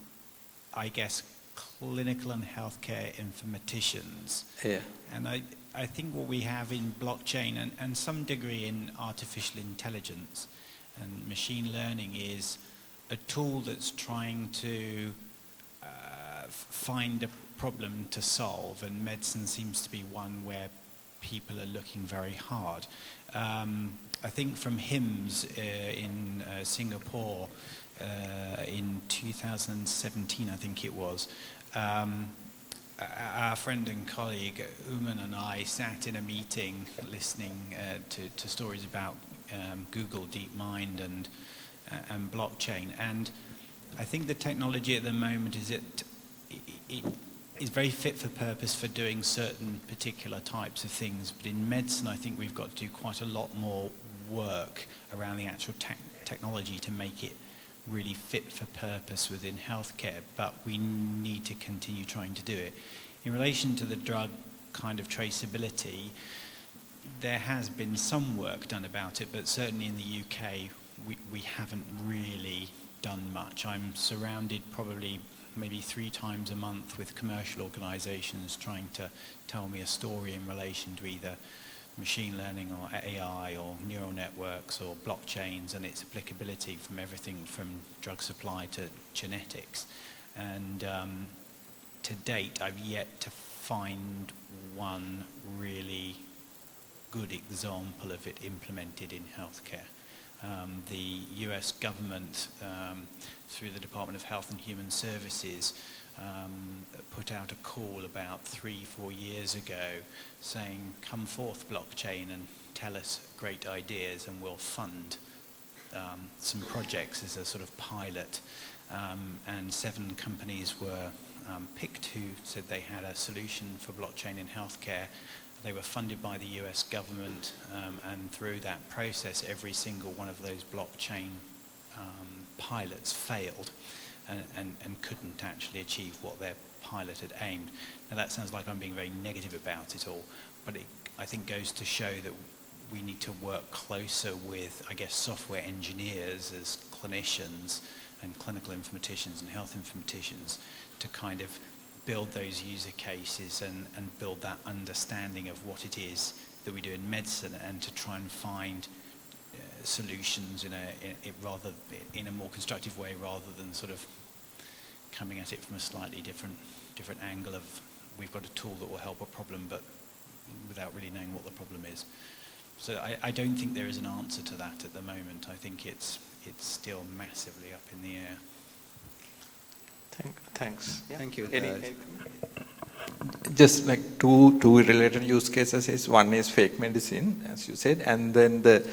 I guess, clinical and healthcare informaticians. Yeah. And I think what we have in blockchain and some degree in artificial intelligence and machine learning is a tool that's trying to find a problem to solve, and medicine seems to be one where people are looking very hard. I think from HIMSS in Singapore in 2017, I think it was, our friend and colleague Uman and I sat in a meeting listening to stories about Google DeepMind and blockchain. And I think the technology at the moment is it is very fit for purpose for doing certain particular types of things. But in medicine, I think we've got to do quite a lot more work around the actual technology to make it really fit for purpose within healthcare, but we need to continue trying to do it. In relation to the drug kind of traceability, there has been some work done about it, but certainly in the UK, we haven't really done much. I'm surrounded probably maybe 3 times a month with commercial organizations trying to tell me a story in relation to either machine learning or AI or neural networks or blockchains and its applicability from everything from drug supply to genetics. And to date, I've yet to find one really good example of it implemented in healthcare. The US government, through the Department of Health and Human Services, put out a call about 3-4 years ago saying, come forth blockchain and tell us great ideas and we'll fund some projects as a sort of pilot. And 7 companies were picked who said they had a solution for blockchain in healthcare. They were funded by the US government, and through that process, every single one of those blockchain pilots failed and couldn't actually achieve what their pilot had aimed. Now that sounds like I'm being very negative about it all, but it, I think, goes to show that we need to work closer with, I guess, software engineers as clinicians and clinical informaticians and health informaticians to kind of build those user cases and build that understanding of what it is that we do in medicine, and to try and find solutions in a more constructive way, rather than sort of coming at it from a slightly different angle of, we've got a tool that will help a problem, but without really knowing what the problem is. So I don't think there is an answer to that at the moment. I think it's still massively up in the air. Thanks. Yeah. Thank you. Just like two related use cases is, one is fake medicine, as you said, and then the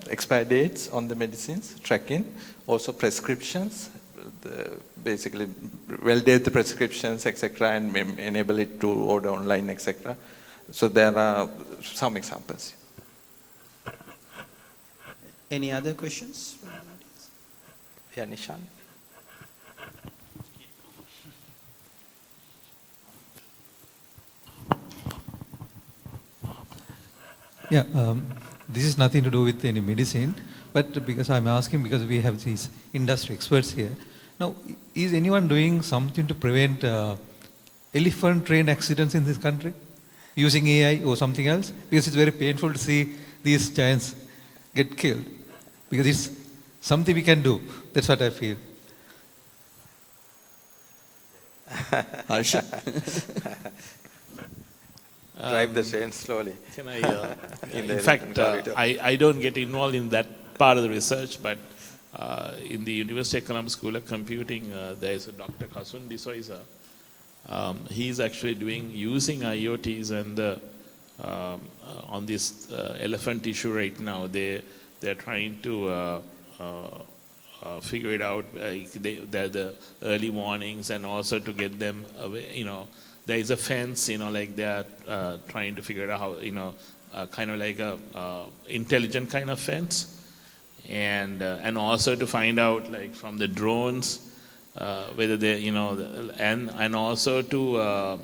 expiry dates on the medicines, tracking, also prescriptions, basically validate the prescriptions, etc., and enable it to order online, etc. So there are some examples. Any other questions? Yeah, Nishan. Yeah, this is nothing to do with any medicine, but because I'm asking, because we have these industry experts here. Now, is anyone doing something to prevent elephant train accidents in this country using AI or something else? Because it's very painful to see these giants get killed. Because it's something we can do. That's what I feel. Drive the train slowly. Can I, in fact, I don't get involved in that part of the research, but in the University of Colombo School of Computing, there is a Dr. Kasun D'Souza. He's actually using IoTs, and on this elephant issue right now, they're trying to figure it out. They're the early warnings, and also to get them away, there is a fence, like they're trying to figure out how, kind of like a intelligent kind of fence, and also to find out, like, from the drones, whether they, and also to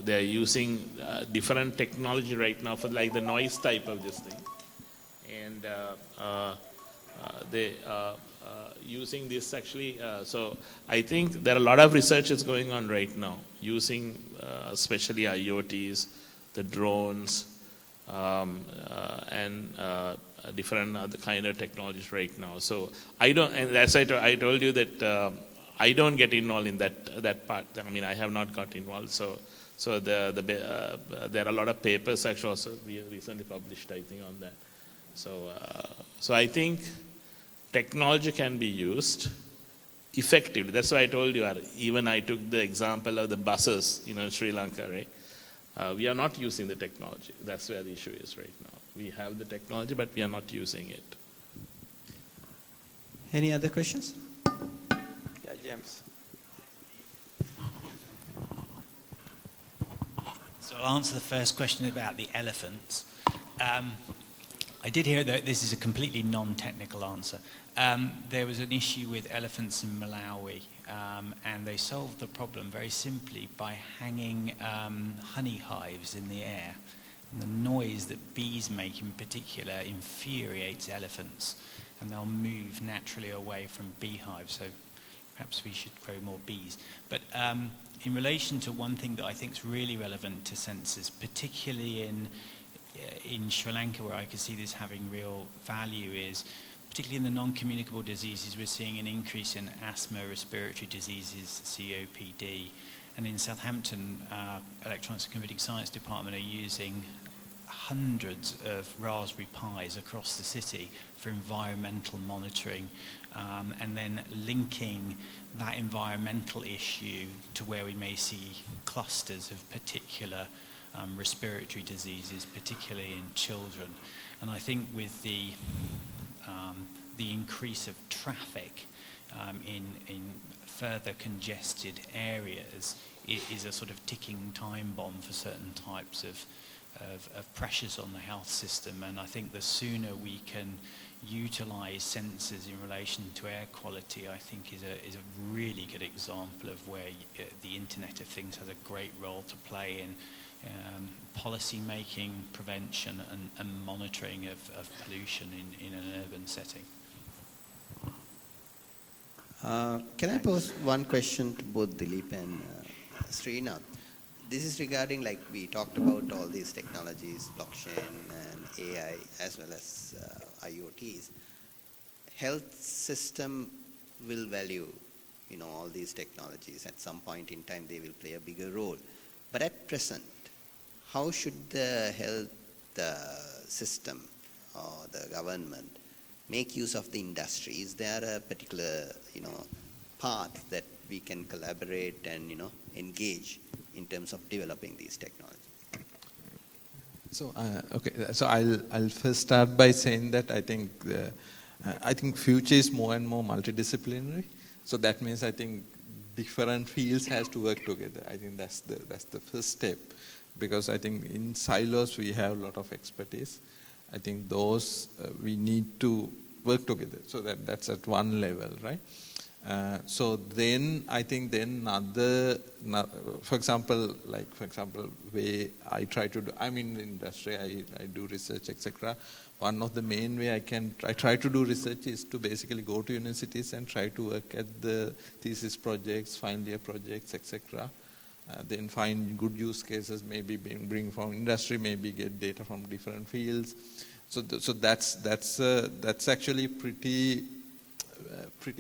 they're using different technology right now for like the noise type of this thing, and they using this actually. So I think there are a lot of researches going on right now using especially IoTs, the drones, and different other kind of technologies right now. So I don't, and as I told you that I don't get involved in that part. I mean, I have not got involved. So there are a lot of papers actually also we recently published, I think, on that. So I think technology can be used effectively. That's why I told you, even I took the example of the buses, in Sri Lanka, right? We are not using the technology. That's where the issue is right now. We have the technology, but we are not using it. Any other questions? Yeah, James. So I'll answer the first question about the elephants. I did hear that this is a completely non-technical answer. There was an issue with elephants in Malawi, and they solved the problem very simply by hanging honey hives in the air. And the noise that bees make in particular infuriates elephants, and they'll move naturally away from beehives. So perhaps we should grow more bees. But in relation to one thing that I think is really relevant to sensors, particularly in Sri Lanka, where I could see this having real value, is particularly in the non-communicable diseases, we're seeing an increase in asthma, respiratory diseases, COPD. And in Southampton, Electronics and Computing Science Department are using hundreds of Raspberry Pis across the city for environmental monitoring, and then linking that environmental issue to where we may see clusters of particular respiratory diseases, particularly in children. And I think with the increase of traffic in further congested areas, it is a sort of ticking time bomb for certain types of pressures on the health system. And I think the sooner we can utilize sensors in relation to air quality, I think is a really good example of where the Internet of Things has a great role to play in policy making, prevention and monitoring of pollution in an urban setting. Can I pose one question to both Dilip and Srinath? This is regarding, like we talked about all these technologies, blockchain and AI, as well as IoTs. Health system will value, all these technologies. At some point in time, they will play a bigger role. But at present, how should the health system or the government make use of the industry? Is there a particular, path that we can collaborate and, engage in terms of developing these technologies? So, so I'll first start by saying that I think future is more and more multidisciplinary. So that means I think different fields has to work together. I think that's the first step, because I think in silos we have a lot of expertise. I think those we need to work together. So that's at one level, right? So then I think then for example, way I try to do, I'm in the industry, I do research, etc. One of the main way I try to do research is to basically go to universities and try to work at the thesis projects, final year projects, etc. Then find good use cases, maybe bring from industry, maybe get data from different fields. So that's actually pretty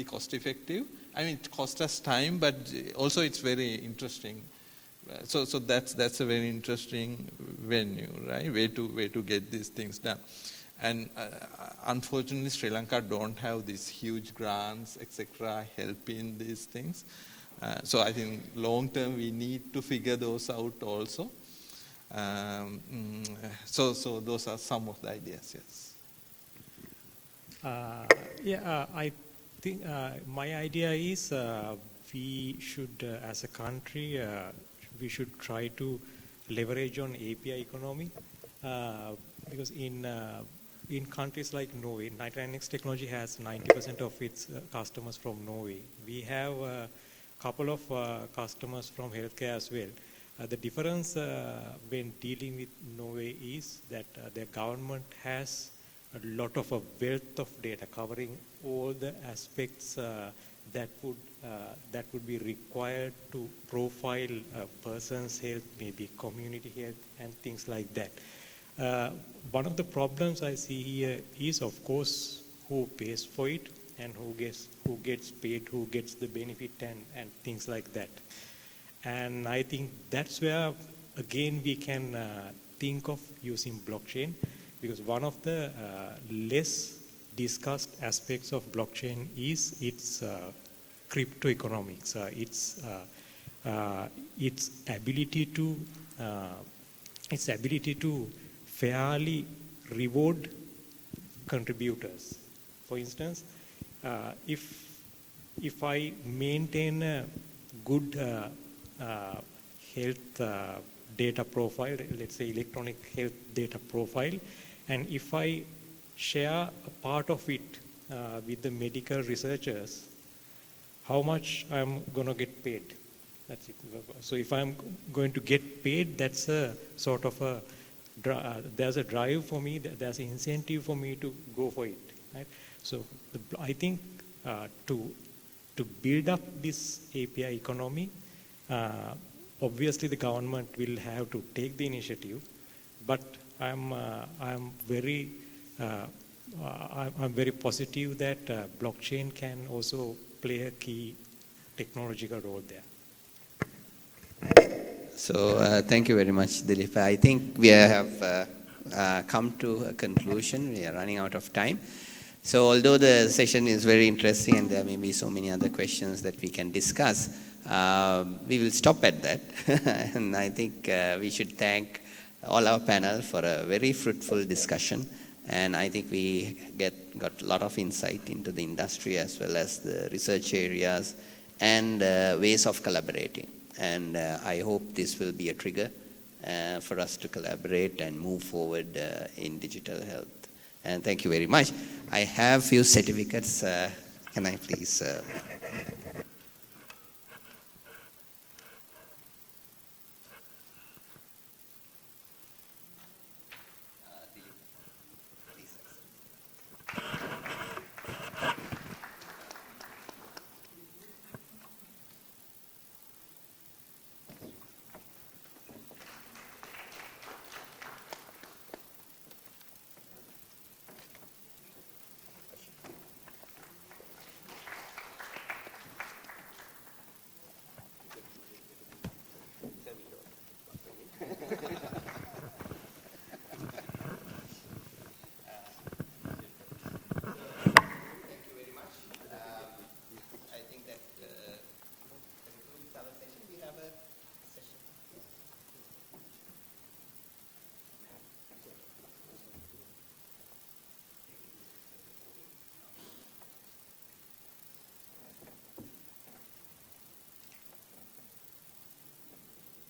cost effective. I mean, it costs us time, but also it's very interesting. So that's a very interesting venue, right? Way to get these things done. And unfortunately, Sri Lanka don't have these huge grants, etc., helping these things. So I think long term we need to figure those out also. So those are some of the ideas. Yes. I think my idea is we should, as a country, we should try to leverage on API economy, because in countries like Norway, 99X technology has 90% of its customers from Norway. We have a couple of customers from healthcare as well. The difference when dealing with Norway is that their government has a lot of a wealth of data covering all the aspects that would be required to profile a person's health, maybe community health and things like that. One of the problems I see here is, of course, who pays for it and who gets paid, who gets the benefit and things like that. And I think that's where, again, we can think of using blockchain, because one of the less discussed aspects of blockchain is its crypto economics, its ability to fairly reward contributors. For instance, if I maintain a good health data profile, let's say electronic health data profile, and if I share a part of it with the medical researchers, how much I'm going to get paid. That's it. So if I'm going to get paid, that's a sort of a, there's a drive for me, there's an incentive for me to go for it. Right? So I think to to build up this API economy, obviously the government will have to take the initiative, but I'm very positive that blockchain can also play a key technological role there. So thank you very much, Dilip. I think we have come to a conclusion. We are running out of time. So although the session is very interesting and there may be so many other questions that we can discuss, we will stop at that. And I think we should thank all our panel for a very fruitful discussion. And I think we got a lot of insight into the industry as well as the research areas and ways of collaborating. And I hope this will be a trigger for us to collaborate and move forward in digital health. And thank you very much. I have few certificates. Can I please? I think that concludes our session. We have a